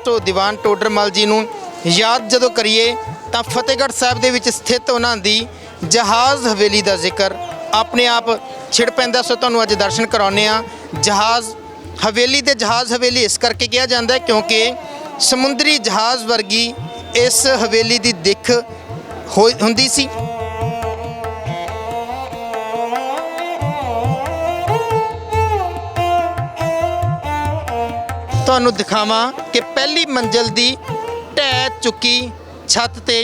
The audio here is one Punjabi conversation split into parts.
ਸੋ ਦੀਵਾਨ ਟੋਡਰਮਲ जी ਨੂੰ याद जदों करिए तो फतेहगढ़ साहब दे विच स्थित उन्हां दी जहाज़ हवेली का जिक्र अपने आप छिड़ पैंदा। सो तुहानूं अज दर्शन कराउने आ जहाज़ हवेली। ते जहाज़ हवेली इस करके कहा जाता है क्योंकि समुद्री जहाज़ वर्गी इस हवेली की दिख हुंदी सी। तुहानूं दिखावां कि पहली मंजिल की ढह चुकी छत ते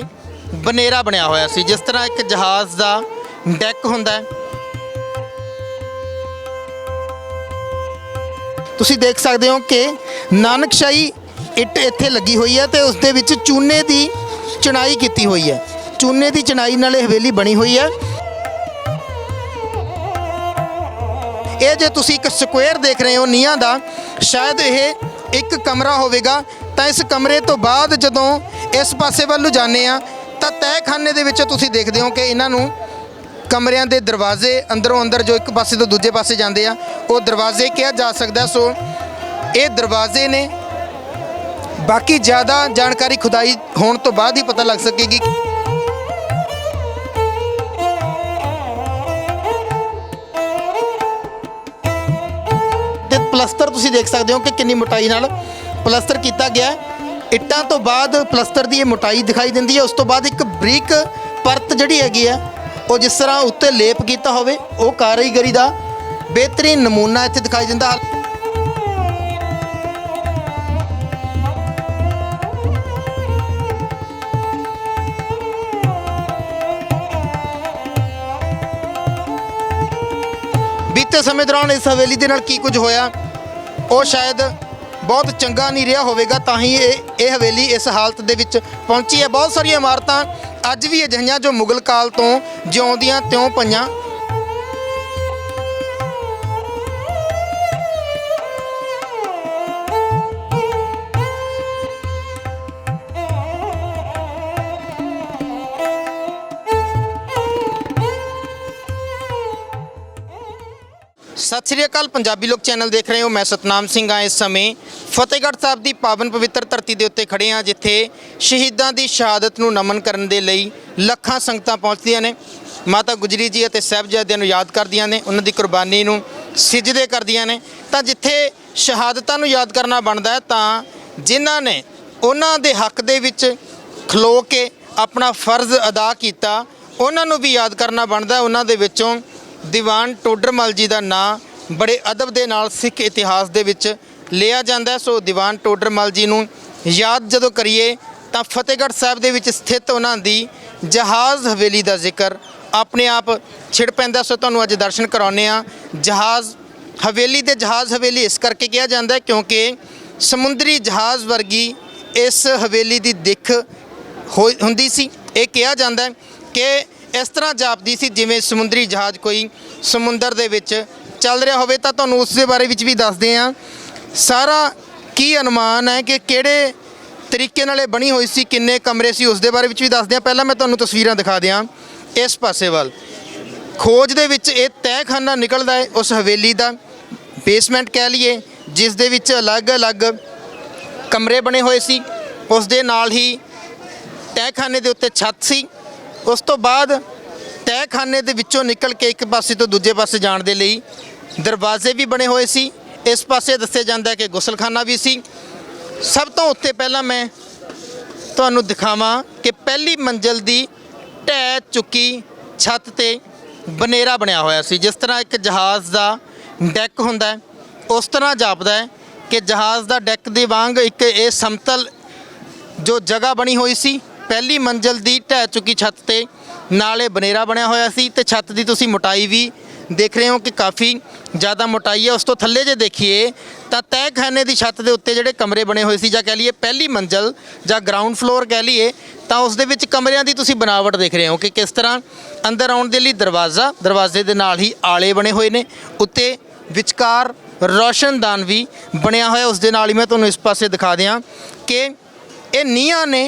बनेरा बनया होया सी, जिस तरह एक जहाज़ का डैक हुंदा है। तुसीं देख सकते हो कि नानकशाही इट इत्थे लगी हुई है तो उसदे विच चूने की चिनाई की हुई है। चूने की चिनाई नाल हवेली बनी हुई है। ये जो तुसीं एक स्क्वेयर देख रहे हो नीहां दा, शायद यह एक कमरा होवेगा। तो इस कमरे तो बाद जदों इस पासे वल्लों जाने आ तो तहखाने दे विच तुसीं देखदे हो कि इन्हां नूं कमरियां दे दरवाजे अंदरों अंदर जो एक पासे तो दूजे पासे जाते हैं वो दरवाजे कहा जा सकता। सो ये दरवाजे ने, बाकी ज़्यादा जानकारी खुदाई होने तो बाद ही पता लग सकेगी। प्लस्तर तुसीं देख सकते हो कि कितनी मोटाई नाल प्लस्तर किया गया। इट्टां तो बाद प्लस्तर की मोटाई दिखाई देती है। उस तो बाद एक बरीक परत जिहड़ी हैगी है वो जिस तरह उत्ते लेप किया होवे वो कारीगरी का बेहतरीन नमूना इत्थे दिखाई दिंदा। बीते समय दौरान इस हवेली दे नाल की कुछ होया वो शायद बहुत चंगा नहीं रहा होवेगा, तां ही ये हवेली इस हालत दे विच पहुंची है। बहुत सारिया इमारतां अज भी अजिहियां जो मुगल काल तो जिउंदियां त्यों पईयां। सत श्री अकाल, पंजाबी लोक चैनल देख रहे हो। मैं सतनाम सिंह हाँ। इस समय फतेहगढ़ साहब की पावन पवित्र धरती के उत्ते खड़े हाँ, जिथे शहीदों की शहादत नूं नमन करन दे लई लखां संगतां पहुंचदियां ने। माता गुजरी जी अते साहिबजादियां नूं याद करदियां ने, उन्हां दी कुर्बानी नूं सिजदे करदियां ने। तां जिथे शहादतां नूं याद करना बनदा है तां जिन्हां ने उन्हां दे हक दे विच खलो के अपना फर्ज अदा कीता उन्हां नूं भी याद करना बनदा है। उन्हां दे विचों दीवान टोडरमल जी का नाम बड़े अदब के नाल सिख इतिहास दे विच लिया जाता है। सो दीवान टोडरमल जी नूं याद जदों करिए तो फतेहगढ़ साहब दे विच स्थित उन्हां दी जहाज़ हवेली का जिक्र अपने आप छिड़ पैंदा। सो तुहानूं अज दर्शन कराउने आ जहाज़ हवेली। ते जहाज़ हवेली इस करके कहा जाता है क्योंकि समुद्री जहाज़ वर्गी इस हवेली की दिख हुंदी सी। ये कहा जाता है कि इस तरह जापदी सी जिवें समुद्री जहाज़ कोई समुंदर दे विच चल रहा होवे। तां तुहानूं उस दे बारे विच भी दसदे हां। सारा की अनुमान है कि किहड़े तरीके नाल बनी हुई सी, किन्ने कमरे सी, उस दे बारे विच भी दसदे हां। पहलां मैं तुहानूं तस्वीरां दिखा दियां। इस पासे वल खोज दे विच ये तहखाना निकलदा है उस हवेली का, बेसमेंट कह लीए, जिस दे विच अलग अलग कमरे बने हुए सी। उस दे नाल ही तहखाने दे उत्ते छत सी। उस तो बाद तहखाने दे विचों निकल के एक पासे तो दूजे पासे जाण दे लई दरवाजे भी बने हुए सी। इस पासे दस्सिया जाता है कि गुसलखाना भी सी। सब तो उत्ते पहला मैं तुहानूं दिखावां कि पहली मंजिल की ढह चुकी छत ते बनेरा बनया होया सी, जिस तरह एक जहाज़ का डैक हुंदा है उस तरह जापदा है कि जहाज़ का डैक दे वांग एक ये समतल जो जगह बनी हुई सी। पहली मंजिल की ढह चुकी छत ते नाले बनेरा बनया होया सी ते छत की तुसीं मोटाई भी देख रहे हो कि काफ़ी ज़्यादा मोटाई है। उस तो थल्ले जे देखिए तो तहखाने की छत के उत्ते जिहड़े कमरे बने हुए सी, जां कह लीए पहली मंजिल जां ग्राउंड फ्लोर कह लीए, तो उस दे विच कमरियां की तुसीं बनावट देख रहे हो कि किस तरह अंदर आउण दे लई दरवाज़ा, दरवाजे दे नाल ही आले बने हुए ने, उत्ते विचकार रोशनदान भी बनया होया। उस दे नाल ही मैं तुहानूं इस पासे दिखा दियां कि ये नीहां ने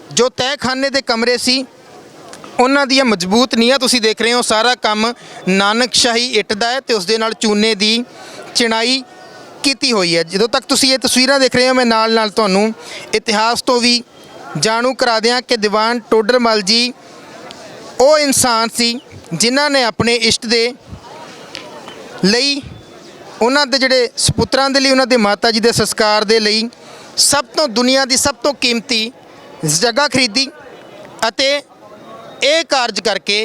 जो तहखाने के कमरे सी उन्हां दी मजबूत नीहां तुसीं देख रहे हो। सारा काम नानकशाही इट दा है ते उस दे नाल चूने की चिनाई ਕੀਤੀ ਹੋਈ ਹੈ। ਜਦੋਂ ਤੱਕ ਤੁਸੀਂ ਇਹ ਤਸਵੀਰਾਂ ਦੇਖ ਰਹੇ ਹੋ, ਮੈਂ ਨਾਲ ਨਾਲ ਤੁਹਾਨੂੰ ਇਤਿਹਾਸ ਤੋਂ ਵੀ ਜਾਣੂ ਕਰਾ ਦਿਆਂ ਕਿ ਦੀਵਾਨ ਟੋਡਰਮਲ ਜੀ ਉਹ ਇਨਸਾਨ ਸੀ ਜਿਨ੍ਹਾਂ ਨੇ ਆਪਣੇ ਇਸ਼ਟ ਦੇ ਲਈ, ਉਹਨਾਂ ਦੇ ਜਿਹੜੇ ਸਪੁੱਤਰਾਂ ਦੇ ਲਈ, ਉਹਨਾਂ ਦੇ ਮਾਤਾ ਜੀ ਦੇ ਸੰਸਕਾਰ ਦੇ ਲਈ ਸਭ ਤੋਂ ਦੁਨੀਆ ਦੀ ਸਭ ਤੋਂ ਕੀਮਤੀ ਜਗ੍ਹਾ ਖਰੀਦੀ ਅਤੇ ਇਹ ਕਾਰਜ ਕਰਕੇ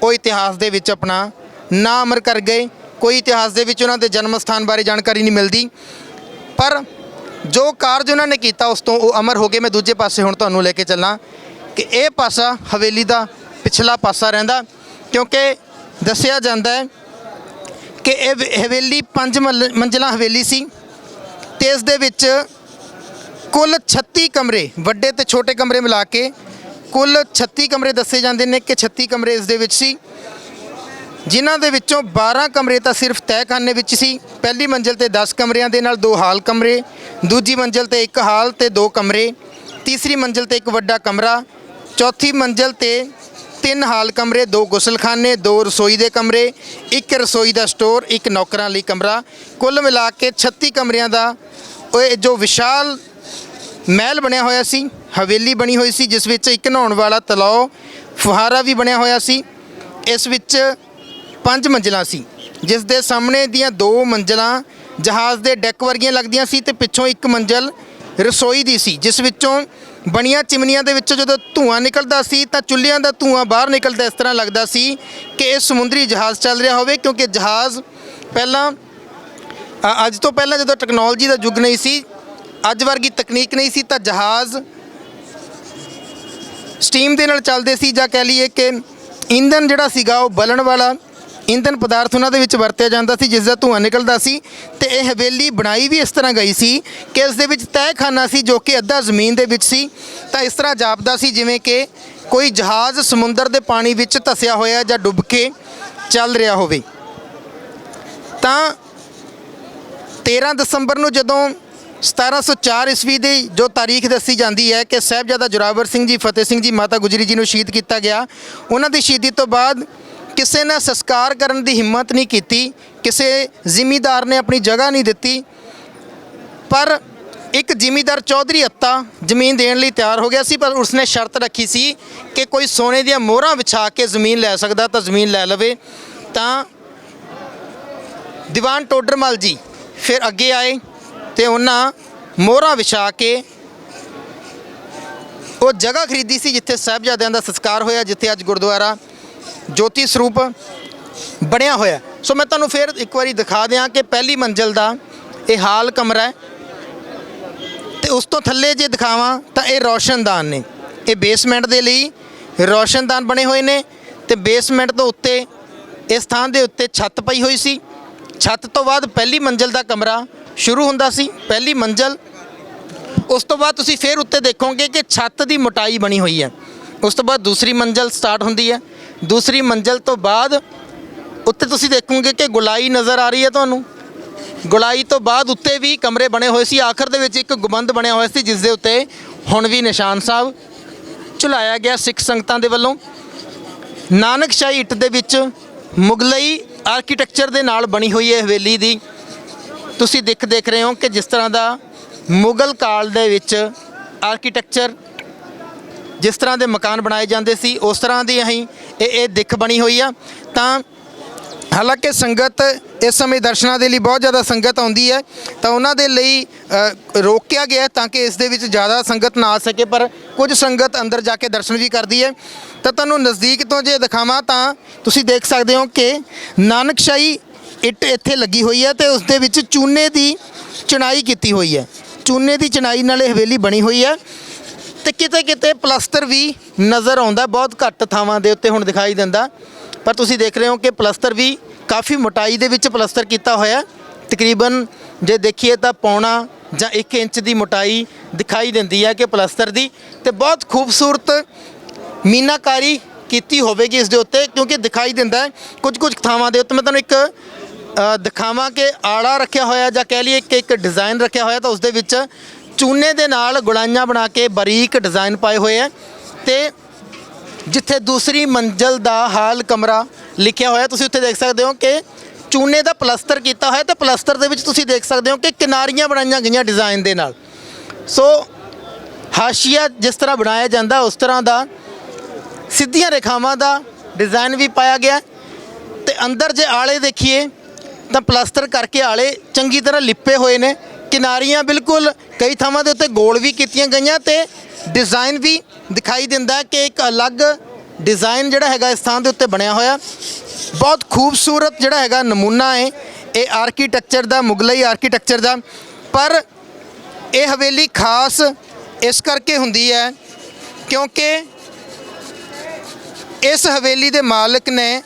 ਉਹ ਇਤਿਹਾਸ ਦੇ ਵਿੱਚ ਆਪਣਾ ਨਾਂ ਅਮਰ ਕਰ ਗਏ। ਕੋਈ ਇਤਿਹਾਸ ਦੇ ਵਿੱਚ ਉਹਨਾਂ ਦੇ ਜਨਮ ਸਥਾਨ ਬਾਰੇ ਜਾਣਕਾਰੀ ਨਹੀਂ ਮਿਲਦੀ, ਪਰ ਜੋ ਕਾਰਜ ਉਹਨਾਂ ਨੇ ਕੀਤਾ ਉਸ ਤੋਂ ਉਹ ਅਮਰ ਹੋ ਗਏ। ਮੈਂ ਦੂਜੇ ਪਾਸੇ ਹੁਣ ਤੁਹਾਨੂੰ ਲੈ ਕੇ ਚੱਲਾਂ ਕਿ ਇਹ ਪਾਸਾ ਹਵੇਲੀ ਦਾ ਪਿਛਲਾ ਪਾਸਾ ਰਹਿੰਦਾ, ਕਿਉਂਕਿ ਦੱਸਿਆ ਜਾਂਦਾ ਹੈ ਕਿ ਇਹ ਹਵੇਲੀ 5 ਮੰਜ਼ਿਲਾਂ ਹਵੇਲੀ ਸੀ ਤੇ ਇਸ ਦੇ ਵਿੱਚ ਕੁੱਲ 36 ਕਮਰੇ, ਵੱਡੇ ਤੇ ਛੋਟੇ ਕਮਰੇ ਮਿਲਾ ਕੇ ਕੁੱਲ 36 ਕਮਰੇ ਦੱਸੇ ਜਾਂਦੇ ਨੇ ਕਿ 36 ਕਮਰੇ ਇਸ ਦੇ ਵਿੱਚ ਸੀ, ਜਿਨ੍ਹਾਂ ਦੇ ਵਿੱਚੋਂ 12 ਕਮਰੇ ਤਾਂ ਸਿਰਫ ਤਹਿਖਾਨੇ ਵਿੱਚ ਸੀ। ਪਹਿਲੀ ਮੰਜ਼ਿਲ ਤੇ 10 ਕਮਰਿਆਂ ਦੇ ਨਾਲ 2 ਹਾਲ ਕਮਰੇ, ਦੂਜੀ ਮੰਜ਼ਿਲ ਤੇ 1 ਹਾਲ ਤੇ 2 ਕਮਰੇ, ਤੀਸਰੀ ਮੰਜ਼ਿਲ ਤੇ 1 ਵੱਡਾ ਕਮਰਾ, ਚੌਥੀ ਮੰਜ਼ਿਲ ਤੇ 3 ਹਾਲ ਕਮਰੇ, 2 ਗੁਸਲਖਾਨੇ, 2 ਰਸੋਈ ਦੇ ਕਮਰੇ, 1 ਰਸੋਈ ਦਾ ਸਟੋਰ, 1 ਨੌਕਰਾਂ ਲਈ ਕਮਰਾ, ਕੁੱਲ ਮਿਲਾ ਕੇ 36 ਕਮਰਿਆਂ ਦਾ ਉਹ ਜੋ ਵਿਸ਼ਾਲ ਮਹਿਲ ਬਣਿਆ ਹੋਇਆ ਸੀ, ਹਵੇਲੀ ਬਣੀ ਹੋਈ ਸੀ, ਜਿਸ ਵਿੱਚ ਇੱਕ ਨਹਾਉਣ ਵਾਲਾ ਤਲਾਅ, ਫੁਹਾਰਾ ਵੀ ਬਣਿਆ ਹੋਇਆ ਸੀ। ਇਸ ਵਿੱਚ 5 ਮੰਜ਼ਿਲਾਂ ਸੀ, ਜਿਸ ਦੇ ਸਾਹਮਣੇ ਦੀਆਂ 2 ਮੰਜ਼ਿਲਾਂ ਜਹਾਜ਼ ਦੇ ਡੈਕ ਵਰਗੀਆਂ ਲੱਗਦੀਆਂ ਸੀ ਤੇ ਪਿੱਛੋਂ 1 ਮੰਜ਼ਿਲ ਰਸੋਈ ਦੀ ਸੀ, ਜਿਸ ਵਿੱਚੋਂ ਬਣੀਆਂ ਚਿਮਨੀਆਂ ਦੇ ਵਿੱਚੋਂ ਜਦੋਂ ਧੂੰਆਂ ਨਿਕਲਦਾ ਸੀ ਤਾਂ ਚੁੱਲ੍ਹਿਆਂ ਦਾ ਧੂੰਆਂ ਬਾਹਰ ਨਿਕਲਦਾ। ਇਸ ਤਰ੍ਹਾਂ ਲੱਗਦਾ ਸੀ ਕਿ ਇਹ ਸਮੁੰਦਰੀ ਜਹਾਜ਼ ਚੱਲ ਰਿਹਾ ਹੋਵੇ, ਕਿਉਂਕਿ ਜਹਾਜ਼ ਪਹਿਲਾਂ ਅੱਜ ਤੋਂ ਪਹਿਲਾਂ ਜਦੋਂ ਟੈਕਨੋਲੋਜੀ ਦਾ ਯੁੱਗ ਨਹੀਂ ਸੀ, ਅੱਜ ਵਰਗੀ ਤਕਨੀਕ ਨਹੀਂ ਸੀ, ਤਾਂ ਜਹਾਜ਼ ਸਟੀਮ ਦੇ ਨਾਲ ਚੱਲਦੇ ਸੀ, ਜਾਂ ਕਹਿ ਲਈਏ ਕਿ ਇੰਧਨ ਜਿਹੜਾ ਸੀਗਾ ਉਹ ਬਲਣ ਵਾਲਾ ਇੰਧਨ ਪਦਾਰਥ ਉਹਨਾਂ ਦੇ ਵਿੱਚ ਵਰਤਿਆ ਜਾਂਦਾ ਸੀ, ਜਿਸ ਦਾ ਧੂੰਆਂ ਨਿਕਲਦਾ ਸੀ। ਤੇ ਇਹ ਹਵੇਲੀ ਬਣਾਈ ਵੀ ਇਸ ਤਰ੍ਹਾਂ ਗਈ ਸੀ ਕਿ ਇਸ ਦੇ ਵਿੱਚ ਤਹਿਖਾਨਾ ਸੀ ਜੋ ਕਿ ਅੱਧਾ ਜ਼ਮੀਨ ਦੇ ਵਿੱਚ ਸੀ, ਤਾਂ ਇਸ ਤਰ੍ਹਾਂ ਜਾਪਦਾ ਸੀ ਜਿਵੇਂ ਕਿ ਕੋਈ ਜਹਾਜ਼ ਸਮੁੰਦਰ ਦੇ ਪਾਣੀ ਵਿੱਚ ਧੱਸਿਆ ਹੋਇਆ ਜਾਂ ਡੁੱਬ ਕੇ ਚੱਲ ਰਿਹਾ ਹੋਵੇ। ਤਾਂ 13 ਦਸੰਬਰ ਨੂੰ ਜਦੋਂ 1704 ਈਸਵੀ ਦੀ ਜੋ ਤਾਰੀਖ ਦੱਸੀ ਜਾਂਦੀ ਹੈ ਕਿ ਸਾਹਿਬਜ਼ਾਦਾ ਜ਼ੋਰਾਵਰ ਸਿੰਘ ਜੀ, ਫਤਿਹ ਸਿੰਘ ਜੀ, ਮਾਤਾ ਗੁਜਰੀ ਜੀ ਨੂੰ ਸ਼ਹੀਦ ਕੀਤਾ ਗਿਆ, ਉਹਨਾਂ ਦੀ ਸ਼ਹੀਦੀ ਤੋਂ ਬਾਅਦ ਕਿਸੇ ਨੇ ਸੰਸਕਾਰ ਕਰਨ ਦੀ ਹਿੰਮਤ ਨਹੀਂ ਕੀਤੀ, ਕਿਸੇ ਜ਼ਿਮੀਂਦਾਰ ਨੇ ਆਪਣੀ ਜਗ੍ਹਾ ਨਹੀਂ ਦਿੱਤੀ, ਪਰ ਇੱਕ ਜ਼ਿਮੀਂਦਾਰ ਚੌਧਰੀ ਅੱਤਾ ਜ਼ਮੀਨ ਦੇਣ ਲਈ ਤਿਆਰ ਹੋ ਗਿਆ ਸੀ, ਪਰ ਉਸਨੇ ਸ਼ਰਤ ਰੱਖੀ ਸੀ ਕਿ ਕੋਈ ਸੋਨੇ ਦੀਆਂ ਮੋਹਰਾਂ ਵਿਛਾ ਕੇ ਜ਼ਮੀਨ ਲੈ ਸਕਦਾ ਤਾਂ ਜ਼ਮੀਨ ਲੈ ਲਵੇ। ਤਾਂ ਦੀਵਾਨ ਟੋਡਰਮਲ ਜੀ ਫਿਰ ਅੱਗੇ ਆਏ ਤੇ ਉਹਨਾਂ ਮੋਹਰਾਂ ਵਿਛਾ ਕੇ ਉਹ ਜਗ੍ਹਾ ਖਰੀਦੀ ਸੀ ਜਿੱਥੇ ਸਾਹਿਬਜ਼ਾਦਿਆਂ ਦਾ ਸੰਸਕਾਰ ਹੋਇਆ, ਜਿੱਥੇ ਅੱਜ ਗੁਰਦੁਆਰਾ ਜੋਤੀ ਸਰੂਪ ਬਣਿਆ ਹੋਇਆ। ਸੋ ਮੈਂ ਤੁਹਾਨੂੰ ਫਿਰ ਇੱਕ ਵਾਰੀ ਦਿਖਾ ਦਿਆਂ ਕਿ ਪਹਿਲੀ ਮੰਜ਼ਿਲ ਦਾ ਇਹ ਹਾਲ ਕਮਰਾ ਹੈ ਤੇ ਉਸ ਤੋਂ ਥੱਲੇ ਜੇ ਦਿਖਾਵਾਂ ਤਾਂ ਇਹ ਰੌਸ਼ਨਦਾਨ ਨੇ। ਇਹ ਬੇਸਮੈਂਟ ਦੇ ਲਈ ਰੌਸ਼ਨਦਾਨ ਬਣੇ ਹੋਏ ਨੇ ਤੇ ਬੇਸਮੈਂਟ ਤੋਂ ਉੱਤੇ ਇਸ ਥਾਂ ਦੇ ਉੱਤੇ ਛੱਤ ਪਈ ਹੋਈ ਸੀ। ਛੱਤ ਤੋਂ ਬਾਅਦ ਪਹਿਲੀ ਮੰਜ਼ਿਲ ਦਾ ਕਮਰਾ ਸ਼ੁਰੂ ਹੁੰਦਾ ਸੀ, ਪਹਿਲੀ ਮੰਜ਼ਿਲ। ਉਸ ਤੋਂ ਬਾਅਦ ਤੁਸੀਂ ਫਿਰ ਉੱਤੇ ਦੇਖੋਗੇ ਕਿ ਛੱਤ ਦੀ ਮੋਟਾਈ ਬਣੀ ਹੋਈ ਹੈ। ਉਸ ਤੋਂ ਬਾਅਦ ਦੂਸਰੀ ਮੰਜ਼ਿਲ ਸਟਾਰਟ ਹੁੰਦੀ ਹੈ। ਦੂਸਰੀ ਮੰਜ਼ਿਲ ਤੋਂ ਬਾਅਦ ਉੱਤੇ ਤੁਸੀਂ ਦੇਖੋਗੇ ਕਿ ਗੁਲਾਈ ਨਜ਼ਰ ਆ ਰਹੀ ਹੈ ਤੁਹਾਨੂੰ। ਗੁਲਾਈ ਤੋਂ ਬਾਅਦ ਉੱਤੇ ਵੀ ਕਮਰੇ ਬਣੇ ਹੋਏ ਸੀ। ਆਖਰ ਦੇ ਵਿੱਚ ਇੱਕ ਗੁੰਬਦ ਬਣਿਆ ਹੋਇਆ ਸੀ ਜਿਸ ਦੇ ਉੱਤੇ ਹੁਣ ਵੀ ਨਿਸ਼ਾਨ ਸਾਹਿਬ ਝੁਲਾਇਆ ਗਿਆ ਸਿੱਖ ਸੰਗਤਾਂ ਦੇ ਵੱਲੋਂ। ਨਾਨਕਸ਼ਾਹੀ ਇੱਟ ਦੇ ਵਿੱਚ ਮੁਗਲਈ ਆਰਕੀਟੈਕਚਰ ਦੇ ਨਾਲ ਬਣੀ ਹੋਈ ਹੈ ਹਵੇਲੀ ਦੀ। ਤੁਸੀਂ ਦੇਖ ਰਹੇ ਹੋ ਕਿ ਜਿਸ ਤਰ੍ਹਾਂ ਦਾ ਮੁਗਲ ਕਾਲ ਦੇ ਵਿੱਚ ਆਰਕੀਟੈਕਚਰ, ਜਿਸ ਤਰ੍ਹਾਂ ਦੇ ਮਕਾਨ ਬਣਾਏ ਜਾਂਦੇ ਸੀ ਉਸ ਤਰ੍ਹਾਂ ਦੀ ਇਹ ਦਿੱਖ ਬਣੀ ਹੋਈ ਆ। ਤਾਂ ਹਾਲਾਂਕਿ ਸੰਗਤ ਇਸ ਸਮੇਂ ਦਰਸ਼ਨਾਂ ਦੇ ਲਈ ਬਹੁਤ ਜ਼ਿਆਦਾ ਸੰਗਤ ਆਉਂਦੀ ਹੈ, ਤਾਂ ਉਹਨਾਂ ਦੇ ਲਈ ਰੋਕਿਆ ਗਿਆ ਤਾਂ ਕਿ ਇਸ ਦੇ ਵਿੱਚ ਜ਼ਿਆਦਾ ਸੰਗਤ ਨਾ ਆ ਸਕੇ, ਪਰ ਕੁਝ ਸੰਗਤ ਅੰਦਰ ਜਾ ਕੇ ਦਰਸ਼ਨ ਵੀ ਕਰਦੀ ਹੈ। ਤਾਂ ਤੁਹਾਨੂੰ ਨਜ਼ਦੀਕ ਤੋਂ ਜੇ ਦਿਖਾਵਾਂ ਤਾਂ ਤੁਸੀਂ ਦੇਖ ਸਕਦੇ ਹੋ ਕਿ ਨਾਨਕਸ਼ਾਹੀ ਇੱਟ ਇੱਥੇ ਲੱਗੀ ਹੋਈ ਹੈ ਤੇ ਉਸ ਦੇ ਵਿੱਚ ਚੂਨੇ ਦੀ ਚਿਣਾਈ ਕੀਤੀ ਹੋਈ ਹੈ। ਚੂਨੇ ਦੀ ਚਿਣਾਈ ਨਾਲ ਇਹ ਹਵੇਲੀ ਬਣੀ ਹੋਈ ਹੈ ਤੇ ਕਿਤੇ ਕਿਤੇ ਪਲਸਤਰ ਵੀ ਨਜ਼ਰ ਆਉਂਦਾ, ਬਹੁਤ ਘੱਟ ਥਾਵਾਂ ਦੇ ਉੱਤੇ ਹੁਣ ਦਿਖਾਈ ਦਿੰਦਾ, ਪਰ ਤੁਸੀਂ ਦੇਖ ਰਹੇ ਹੋ ਕਿ ਪਲਸਤਰ ਵੀ ਕਾਫੀ ਮੋਟਾਈ ਦੇ ਵਿੱਚ ਪਲਸਤਰ ਕੀਤਾ ਹੋਇਆ। ਤਕਰੀਬਨ ਜੇ ਦੇਖੀਏ ਤਾਂ ਪੌਣਾ ਜਾਂ 1 ਇੰਚ ਦੀ ਮੋਟਾਈ ਦਿਖਾਈ ਦਿੰਦੀ ਹੈ ਕਿ ਪਲਸਤਰ ਦੀ, ਤੇ ਬਹੁਤ ਖੂਬਸੂਰਤ ਮੀਨਾਕਾਰੀ ਕੀਤੀ ਹੋਵੇਗੀ ਇਸ ਦੇ ਉੱਤੇ, ਕਿਉਂਕਿ ਦਿਖਾਈ ਦਿੰਦਾ ਕੁਝ ਥਾਵਾਂ ਦੇ ਉੱਤੇ। ਮੈਂ ਤੁਹਾਨੂੰ ਇੱਕ ਦਿਖਾਵਾਂ ਕਿ ਆੜਾ ਰੱਖਿਆ ਹੋਇਆ ਜਾਂ ਕਹਿ ਲਈਏ ਕਿ ਇੱਕ ਡਿਜ਼ਾਈਨ ਰੱਖਿਆ ਹੋਇਆ, ਤਾਂ ਉਸ ਦੇ ਵਿੱਚ ਚੂਨੇ ਦੇ ਨਾਲ ਗੁਲਾਈਆਂ ਬਣਾ ਕੇ ਬਾਰੀਕ ਡਿਜ਼ਾਈਨ ਪਾਏ ਹੋਏ ਹੈ। ਤੇ ਜਿੱਥੇ ਦੂਸਰੀ ਮੰਜ਼ਿਲ ਦਾ ਹਾਲ ਕਮਰਾ ਲਿਖਿਆ ਹੋਇਆ ਤੁਸੀਂ ਉੱਥੇ ਦੇਖ ਸਕਦੇ ਹੋ ਕਿ ਚੂਨੇ ਦਾ ਪਲਸਤਰ ਕੀਤਾ ਹੋਇਆ ਤੇ ਪਲਸਤਰ ਦੇ ਵਿੱਚ ਤੁਸੀਂ ਦੇਖ ਸਕਦੇ ਹੋ ਕਿ ਕਿਨਾਰੀਆਂ ਬਣਾਈਆਂ ਗਈਆਂ ਡਿਜ਼ਾਈਨ ਦੇ ਨਾਲ। ਸੋ ਹਾਸ਼ੀਆ ਜਿਸ ਤਰ੍ਹਾਂ ਬਣਾਇਆ ਜਾਂਦਾ ਉਸ ਤਰ੍ਹਾਂ ਦਾ ਸਿੱਧੀਆਂ ਰੇਖਾਵਾਂ ਦਾ ਡਿਜ਼ਾਈਨ ਵੀ ਪਾਇਆ ਗਿਆ ਤੇ ਅੰਦਰ ਜੇ ਆਲੇ ਦੇਖੀਏ ਤਾਂ ਪਲਸਤਰ ਕਰਕੇ ਆਲੇ ਚੰਗੀ ਤਰ੍ਹਾਂ ਲਿਪੇ ਹੋਏ ਨੇ। ਕਿਨਾਰੀਆਂ ਬਿਲਕੁਲ ਕਈ ਥਾਵਾਂ ਦੇ ਉੱਤੇ ਗੋਲ ਵੀ ਕੀਤੀਆਂ ਗਈਆਂ ਤੇ ਡਿਜ਼ਾਈਨ ਵੀ ਦਿਖਾਈ ਦਿੰਦਾ ਕਿ ਇੱਕ ਅਲੱਗ ਡਿਜ਼ਾਈਨ ਜਿਹੜਾ ਹੈਗਾ ਇਸ ਥਾਂ ਦੇ ਉੱਤੇ ਬਣਿਆ ਹੋਇਆ। ਬਹੁਤ ਖੂਬਸੂਰਤ ਜਿਹੜਾ ਹੈਗਾ ਨਮੂਨਾ ਹੈ ਇਹ ਆਰਕੀਟੈਕਚਰ ਦਾ, ਮੁਗਲਈ ਆਰਕੀਟੈਕਚਰ ਦਾ। ਪਰ ਇਹ ਹਵੇਲੀ ਖਾਸ ਇਸ ਕਰਕੇ ਹੁੰਦੀ ਹੈ ਕਿਉਂਕਿ ਇਸ ਹਵੇਲੀ ਦੇ ਮਾਲਕ ਨੇ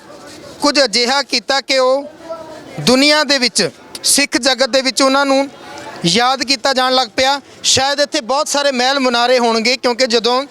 ਕੁਝ ਅਜਿਹਾ ਕੀਤਾ ਕਿ ਉਹ ਦੁਨੀਆ ਦੇ ਵਿੱਚ ਸਿੱਖ ਜਗਤ ਦੇ ਵਿੱਚ ਉਹਨਾਂ ਨੂੰ ਯਾਦ ਕੀਤਾ ਜਾਣ ਲੱਗ ਪਿਆ। ਸ਼ਾਇਦ ਇੱਥੇ ਬਹੁਤ ਸਾਰੇ ਮਹਿਲ ਮੁਨਾਰੇ ਹੋਣਗੇ ਕਿਉਂਕਿ ਜਦੋਂ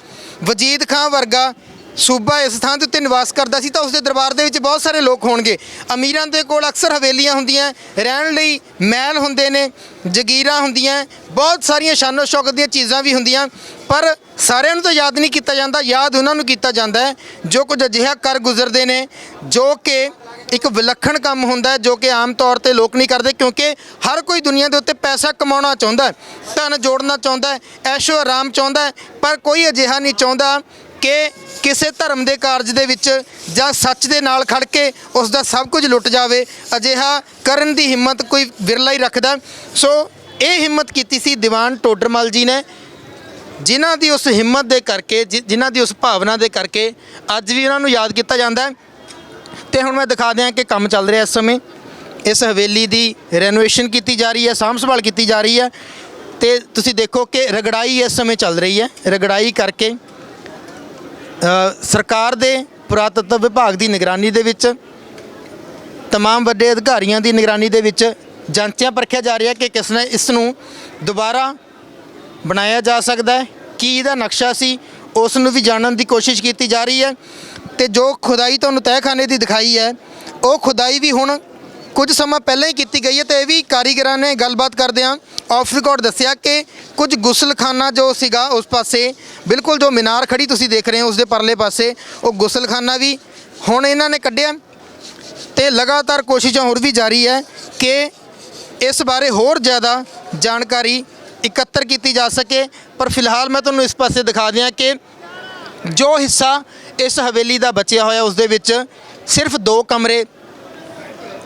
ਵਜੀਦ ਖਾਂ ਵਰਗਾ ਸੂਬਾ ਇਸ ਥਾਂ ਦੇ ਉੱਤੇ ਨਿਵਾਸ ਕਰਦਾ ਸੀ ਤਾਂ ਉਸਦੇ ਦਰਬਾਰ ਦੇ ਵਿੱਚ ਬਹੁਤ ਸਾਰੇ ਲੋਕ ਹੋਣਗੇ। ਅਮੀਰਾਂ ਦੇ ਕੋਲ ਅਕਸਰ ਹਵੇਲੀਆਂ ਹੁੰਦੀਆਂ, ਰਹਿਣ ਲਈ ਮਹਿਲ ਹੁੰਦੇ ਨੇ, ਜਗੀਰਾਂ ਹੁੰਦੀਆਂ, ਬਹੁਤ ਸਾਰੀਆਂ ਸ਼ਾਨੋ ਸ਼ੌਕਤ ਦੀਆਂ ਚੀਜ਼ਾਂ ਵੀ ਹੁੰਦੀਆਂ। ਪਰ ਸਾਰਿਆਂ ਨੂੰ ਤਾਂ ਯਾਦ ਨਹੀਂ ਕੀਤਾ ਜਾਂਦਾ, ਯਾਦ ਉਹਨਾਂ ਨੂੰ ਕੀਤਾ ਜਾਂਦਾ ਹੈ ਜੋ ਕੁਝ ਅਜਿਹਾ ਕਰ ਗੁਜ਼ਰਦੇ ਨੇ ਜੋ ਕਿ ਇੱਕ ਵਿਲੱਖਣ ਕੰਮ ਹੁੰਦਾ ਹੈ, ਜੋ ਕਿ ਆਮ ਤੌਰ ਤੇ ਲੋਕ ਨਹੀਂ ਕਰਦੇ ਕਿਉਂਕਿ ਹਰ ਕੋਈ ਦੁਨੀਆ ਦੇ ਉੱਤੇ ਪੈਸਾ ਕਮਾਉਣਾ ਚਾਹੁੰਦਾ, ਧਨ ਜੋੜਨਾ ਚਾਹੁੰਦਾ, ਐਸ਼ੋ ਆਰਾਮ ਚਾਹੁੰਦਾ, ਪਰ ਕੋਈ ਅਜਿਹਾ ਨਹੀਂ ਚਾਹੁੰਦਾ ਕਿ ਕਿਸੇ ਧਰਮ ਦੇ ਕਾਰਜ ਦੇ ਵਿੱਚ ਜਾਂ ਸੱਚ ਦੇ ਨਾਲ ਖੜ ਕੇ ਉਸ ਦਾ ਸਭ ਕੁਝ ਲੁੱਟ ਜਾਵੇ। ਅਜਿਹਾ ਕਰਨ ਦੀ ਹਿੰਮਤ ਕੋਈ ਵਿਰਲਾ ਹੀ ਰੱਖਦਾ। ਸੋ ਇਹ ਹਿੰਮਤ ਕੀਤੀ ਸੀ ਦੀਵਾਨ ਟੋਡਰਮਲ ਜੀ ਨੇ, ਜਿਨ੍ਹਾਂ ਦੀ ਉਸ ਹਿੰਮਤ ਦੇ ਕਰਕੇ, ਜਿਨ੍ਹਾਂ ਦੀ ਉਸ ਭਾਵਨਾ ਦੇ ਕਰਕੇ ਅੱਜ ਵੀ ਉਹਨਾਂ ਨੂੰ ਯਾਦ ਕੀਤਾ ਜਾਂਦਾ ਹੈ। ਤੇ ਹੁਣ ਮੈਂ ਦਿਖਾ ਦਿਆਂ ਕਿ ਕੰਮ ਚੱਲ ਰਿਹਾ ਇਸ ਸਮੇਂ। ਇਸ ਹਵੇਲੀ ਦੀ ਰੈਨੋਵੇਸ਼ਨ ਕੀਤੀ ਜਾ ਰਹੀ ਹੈ, ਸਾਂਭ ਸੰਭਾਲ ਕੀਤੀ ਜਾ ਰਹੀ ਹੈ ਤੇ ਤੁਸੀਂ ਦੇਖੋ ਕਿ ਰਗੜਾਈ ਇਸ ਸਮੇਂ ਚੱਲ ਰਹੀ ਹੈ। ਰਗੜਾਈ ਕਰਕੇ ਸਰਕਾਰ ਦੇ ਪੁਰਾਤੱਤਵ ਵਿਭਾਗ ਦੀ ਨਿਗਰਾਨੀ ਦੇ ਵਿੱਚ, तमाम ਵੱਡੇ ਅਧਿਕਾਰੀਆਂ ਦੀ ਨਿਗਰਾਨੀ ਦੇ ਵਿੱਚ ਜਾਂਚਿਆ ਪਰਖਿਆ ਜਾ ਰਿਹਾ ਕਿ ਕਿਸ ਨੇ ਇਸ ਨੂੰ ਦੁਬਾਰਾ ਬਣਾਇਆ ਜਾ ਸਕਦਾ ਹੈ, ਕੀ ਇਹਦਾ ਨਕਸ਼ਾ ਸੀ ਉਸ ਨੂੰ ਵੀ ਜਾਣਨ ਦੀ ਕੋਸ਼ਿਸ਼ ਕੀਤੀ ਜਾ ਰਹੀ ਹੈ। ਤੇ ਜੋ ਖੁਦਾਈ ਤੁਹਾਨੂੰ ਤਹਿਖਾਨੇ ਦੀ ਦਿਖਾਈ ਹੈ ਉਹ ਖੁਦਾਈ ਵੀ ਹੁਣ ਕੁਝ ਸਮਾਂ ਪਹਿਲਾਂ ਹੀ ਕੀਤੀ ਗਈ ਹੈ ਤੇ ਇਹ ਵੀ ਕਾਰੀਗਰਾਂ ਨੇ ਗੱਲਬਾਤ ਕਰਦਿਆਂ ਆਫ ਰਿਕਾਰਡ ਦੱਸਿਆ ਕਿ ਕੁਝ ਗੁਸਲਖਾਨਾ ਜੋ ਸੀਗਾ ਉਸ ਪਾਸੇ, ਬਿਲਕੁਲ ਜੋ ਮੀਨਾਰ ਖੜੀ ਤੁਸੀਂ ਦੇਖ ਰਹੇ ਹੋ ਉਸ ਦੇ ਪਰਲੇ ਪਾਸੇ, ਉਹ ਗੁਸਲਖਾਨਾ ਵੀ ਹੁਣ ਇਹਨਾਂ ਨੇ ਕੱਢਿਆ ਤੇ ਲਗਾਤਾਰ ਕੋਸ਼ਿਸ਼ਾਂ ਹੋਰ ਵੀ ਜਾਰੀ ਹੈ ਕਿ ਇਸ ਬਾਰੇ ਹੋਰ ਜ਼ਿਆਦਾ ਜਾਣਕਾਰੀ ਇਕੱਤਰ ਕੀਤੀ ਜਾ ਸਕੇ। ਪਰ ਫਿਲਹਾਲ ਮੈਂ ਤੁਹਾਨੂੰ ਇਸ ਪਾਸੇ ਦਿਖਾ ਦਿਆਂ ਕਿ ਜੋ ਹਿੱਸਾ ਇਸ ਹਵੇਲੀ ਦਾ ਬਚਿਆ ਹੋਇਆ ਉਸ ਦੇ ਵਿੱਚ ਸਿਰਫ 2 ਕਮਰੇ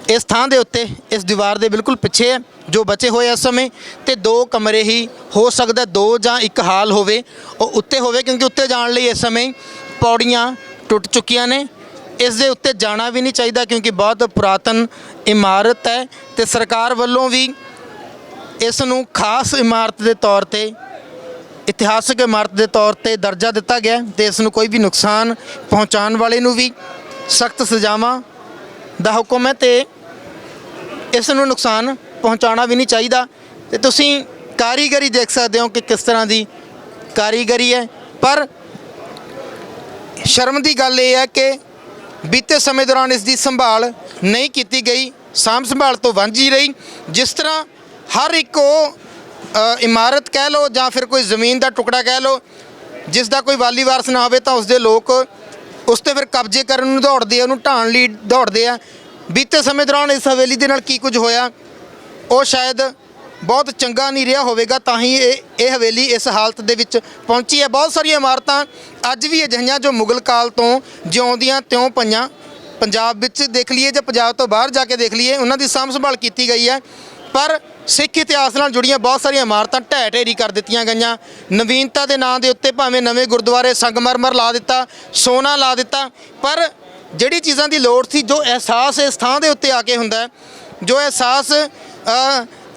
ਇਸ ਥਾਂ ਦੇ ਉੱਤੇ, ਇਸ ਦੀਵਾਰ ਦੇ ਬਿਲਕੁਲ ਪਿੱਛੇ ਹੈ ਜੋ ਬਚੇ ਹੋਏ ਇਸ ਸਮੇਂ, ਤੇ 2 ਕਮਰੇ ਹੀ ਹੋ ਸਕਦਾ, 2 ਜਾਂ 1 ਹਾਲ ਹੋਵੇ ਉਹ ਉੱਤੇ ਹੋਵੇ ਕਿਉਂਕਿ ਉੱਤੇ ਜਾਣ ਲਈ ਇਸ ਸਮੇਂ ਪੌੜੀਆਂ ਟੁੱਟ ਚੁੱਕੀਆਂ ਨੇ। ਇਸ ਦੇ ਉੱਤੇ ਜਾਣਾ ਵੀ ਨਹੀਂ ਚਾਹੀਦਾ ਕਿਉਂਕਿ ਬਹੁਤ ਪੁਰਾਤਨ ਇਮਾਰਤ ਹੈ ਤੇ ਸਰਕਾਰ ਵੱਲੋਂ ਵੀ ਇਸ ਨੂੰ ਖਾਸ ਇਮਾਰਤ ਦੇ ਤੌਰ ਤੇ, ਇਤਿਹਾਸਕ ਇਮਾਰਤ ਦੇ ਤੌਰ ਤੇ ਦਰਜਾ ਦਿੱਤਾ ਗਿਆ ਤੇ ਇਸ ਨੂੰ ਕੋਈ ਵੀ ਨੁਕਸਾਨ ਪਹੁੰਚਾਉਣ ਵਾਲੇ ਨੂੰ ਵੀ ਸਖਤ ਸਜ਼ਾਵਾਂ ਦਾ ਹੁਕਮ ਹੈ ਤੇ ਇਸ ਨੂੰ ਨੁਕਸਾਨ ਪਹੁੰਚਾਉਣਾ ਵੀ ਨਹੀਂ ਚਾਹੀਦਾ। ਤੇ ਤੁਸੀਂ ਕਾਰੀਗਰੀ ਦੇਖ ਸਕਦੇ ਹੋ ਕਿ ਕਿਸ ਤਰ੍ਹਾਂ ਦੀ ਕਾਰੀਗਰੀ ਹੈ। ਪਰ ਸ਼ਰਮ ਦੀ ਗੱਲ ਇਹ ਹੈ ਕਿ ਬੀਤੇ ਸਮੇਂ ਦੌਰਾਨ ਇਸ ਦੀ ਸੰਭਾਲ ਨਹੀਂ ਕੀਤੀ ਗਈ, ਸਾਂਭ ਸੰਭਾਲ ਤੋਂ ਵਾਂਝੀ ਰਹੀ। ਜਿਸ ਤਰ੍ਹਾਂ ਹਰ ਇੱਕ ਉਹ ਇਮਾਰਤ ਕਹਿ ਲਓ ਜਾਂ ਫਿਰ ਕੋਈ ਜ਼ਮੀਨ ਦਾ ਟੁਕੜਾ ਕਹਿ ਲਓ ਜਿਸ ਦਾ ਕੋਈ ਵਾਲੀ ਵਾਰਸ ਨਾ ਹੋਵੇ ਤਾਂ ਉਸਦੇ ਲੋਕ ਉਸ 'ਤੇ ਫਿਰ ਕਬਜ਼ੇ ਕਰਨ ਨੂੰ ਦੌੜਦੇ ਆ, ਉਹਨੂੰ ਢਾਣ ਲਈ ਦੌੜਦੇ ਆ। ਬੀਤੇ ਸਮੇਂ ਦੌਰਾਨ ਇਸ ਹਵੇਲੀ ਦੇ ਨਾਲ ਕੀ ਕੁਝ ਹੋਇਆ ਉਹ ਸ਼ਾਇਦ ਬਹੁਤ ਚੰਗਾ ਨਹੀਂ ਰਿਹਾ ਹੋਵੇਗਾ, ਤਾਂ ਹੀ ਇਹ ਹਵੇਲੀ ਇਸ ਹਾਲਤ ਦੇ ਵਿੱਚ ਪਹੁੰਚੀ ਹੈ। ਬਹੁਤ ਸਾਰੀਆਂ ਇਮਾਰਤਾਂ ਅੱਜ ਵੀ ਅਜਿਹੀਆਂ ਜੋ ਮੁਗਲ ਕਾਲ ਤੋਂ ਜਿਉਂਦੀਆਂ ਤਿਉਂ ਪਈਆਂ, ਪੰਜਾਬ ਵਿੱਚ ਦੇਖ ਲਈਏ ਜਾਂ ਪੰਜਾਬ ਤੋਂ ਬਾਹਰ ਜਾ ਕੇ ਦੇਖ ਲਈਏ, ਉਹਨਾਂ ਦੀ ਸਾਂਭ ਸੰਭਾਲ ਕੀਤੀ ਗਈ ਹੈ। ਪਰ ਸਿੱਖ ਇਤਿਹਾਸ ਨਾਲ ਜੁੜੀਆਂ ਬਹੁਤ ਸਾਰੀਆਂ ਇਮਾਰਤਾਂ ਢਹਿ ਢੇਰੀ ਕਰ ਦਿੱਤੀਆਂ ਗਈਆਂ। ਨਵੀਨਤਾ ਦੇ ਨਾਂ ਦੇ ਉੱਤੇ ਭਾਵੇਂ ਨਵੇਂ ਗੁਰਦੁਆਰੇ ਸੰਗਮਰਮਰ ਲਾ ਦਿੱਤਾ, ਸੋਨਾ ਲਾ ਦਿੱਤਾ, ਪਰ ਜਿਹੜੀ ਚੀਜ਼ਾਂ ਦੀ ਲੋੜ ਸੀ, ਜੋ ਅਹਿਸਾਸ ਇਸ ਥਾਂ ਦੇ ਉੱਤੇ ਆ ਕੇ ਹੁੰਦਾ, ਜੋ ਅਹਿਸਾਸ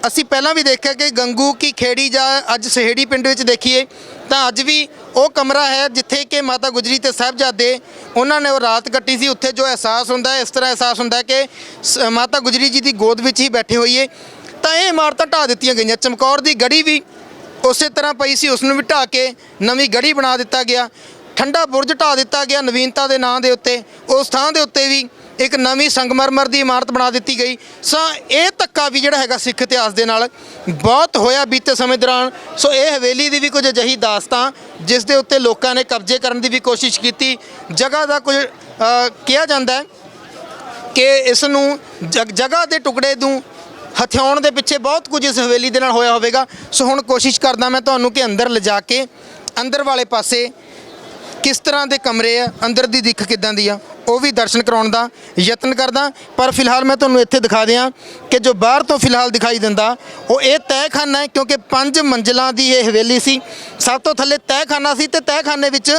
ਅਸੀਂ ਪਹਿਲਾਂ ਵੀ ਦੇਖਿਆ ਕਿ ਗੰਗੂ ਕੀ ਖੇੜੀ ਜਾਂ ਅੱਜ ਸਹੇੜੀ ਪਿੰਡ ਵਿੱਚ ਦੇਖੀਏ ਤਾਂ ਅੱਜ ਵੀ ਉਹ ਕਮਰਾ ਹੈ ਜਿੱਥੇ ਕਿ ਮਾਤਾ ਗੁਜਰੀ ਤੇ ਸਾਹਿਬਜ਼ਾਦੇ ਉਹਨਾਂ ਨੇ ਉਹ ਰਾਤ ਕੱਟੀ ਸੀ। ਉੱਥੇ ਜੋ ਅਹਿਸਾਸ ਹੁੰਦਾ ਹੈ, ਇਸ ਤਰ੍ਹਾਂ ਅਹਿਸਾਸ ਹੁੰਦਾ ਕਿ ਮਾਤਾ ਗੁਜਰੀ ਜੀ ਦੀ ਗੋਦ ਵਿੱਚ ਹੀ ਬੈਠੇ ਹੋਈਏ। ਤਾਂ ਇਹ ਇਮਾਰਤਾਂ ਢਾਹ ਦਿੱਤੀਆਂ ਗਈਆਂ। ਚਮਕੌਰ ਦੀ ਗੜੀ ਵੀ ਉਸੇ ਤਰ੍ਹਾਂ ਪਈ ਸੀ, ਉਸ ਨੂੰ ਵੀ ਢਾਹ ਕੇ ਨਵੀਂ ਗੜੀ ਬਣਾ ਦਿੱਤਾ ਗਿਆ। ਠੰਡਾ ਬੁਰਜ ਢਾਹ ਦਿੱਤਾ ਗਿਆ ਨਵੀਨਤਾ ਦੇ ਨਾਂ ਦੇ ਉੱਤੇ। ਉਸ ਥਾਂ ਦੇ ਉੱਤੇ ਵੀ ਇੱਕ ਨਵੀਂ ਸੰਗਮਰਮਰ ਦੀ ਇਮਾਰਤ ਬਣਾ ਦਿੱਤੀ ਗਈ। ਸੋ ਇਹ ਧੱਕਾ ਵੀ ਜਿਹੜਾ ਹੈਗਾ ਸਿੱਖ ਇਤਿਹਾਸ ਦੇ ਨਾਲ ਬਹੁਤ ਹੋਇਆ ਬੀਤੇ ਸਮੇਂ ਦੌਰਾਨ। ਸੋ ਇਹ ਹਵੇਲੀ ਦੀ ਵੀ ਕੁਝ ਅਜਿਹੀ ਦਾਸਤਾਂ ਜਿਸ ਦੇ ਉੱਤੇ ਲੋਕਾਂ ਨੇ ਕਬਜ਼ੇ ਕਰਨ ਦੀ ਵੀ ਕੋਸ਼ਿਸ਼ ਕੀਤੀ। ਜਗ੍ਹਾ ਦਾ ਕੁਝ ਕਿਹਾ ਜਾਂਦਾ ਹੈ ਕਿ ਇਸ ਨੂੰ ਜਗ੍ਹਾ ਦੇ ਟੁਕੜੇ ਨੂੰ ਹਥਿਆਉਣ ਦੇ ਪਿੱਛੇ ਬਹੁਤ ਕੁਝ ਇਸ ਹਵੇਲੀ ਦੇ ਨਾਲ ਹੋਇਆ ਹੋਵੇਗਾ। ਸੋ ਹੁਣ ਕੋਸ਼ਿਸ਼ ਕਰਦਾ ਮੈਂ ਤੁਹਾਨੂੰ ਕਿ ਅੰਦਰ ਲਿਜਾ ਕੇ ਅੰਦਰ ਵਾਲੇ ਪਾਸੇ ਕਿਸ ਤਰ੍ਹਾਂ ਦੇ ਕਮਰੇ ਆ, ਅੰਦਰ ਦੀ ਦਿੱਖ ਕਿੱਦਾਂ ਦੀ ਆ, ਉਹ ਵੀ ਦਰਸ਼ਨ ਕਰਾਉਣ ਦਾ ਯਤਨ ਕਰਦਾ। ਪਰ ਫਿਲਹਾਲ ਮੈਂ ਤੁਹਾਨੂੰ ਇੱਥੇ ਦਿਖਾ ਦਿਆਂ ਕਿ ਜੋ ਬਾਹਰ ਤੋਂ ਫਿਲਹਾਲ ਦਿਖਾਈ ਦਿੰਦਾ ਉਹ ਇਹ ਤਹਿਖਾਨਾ ਹੈ, ਕਿਉਂਕਿ 5 ਮੰਜ਼ਲਾਂ ਦੀ ਇਹ ਹਵੇਲੀ ਸੀ। ਸਭ ਤੋਂ ਥੱਲੇ ਤਹਿਖਾਨਾ ਸੀ ਤੇ ਤਹਿਖਾਨੇ ਵਿੱਚ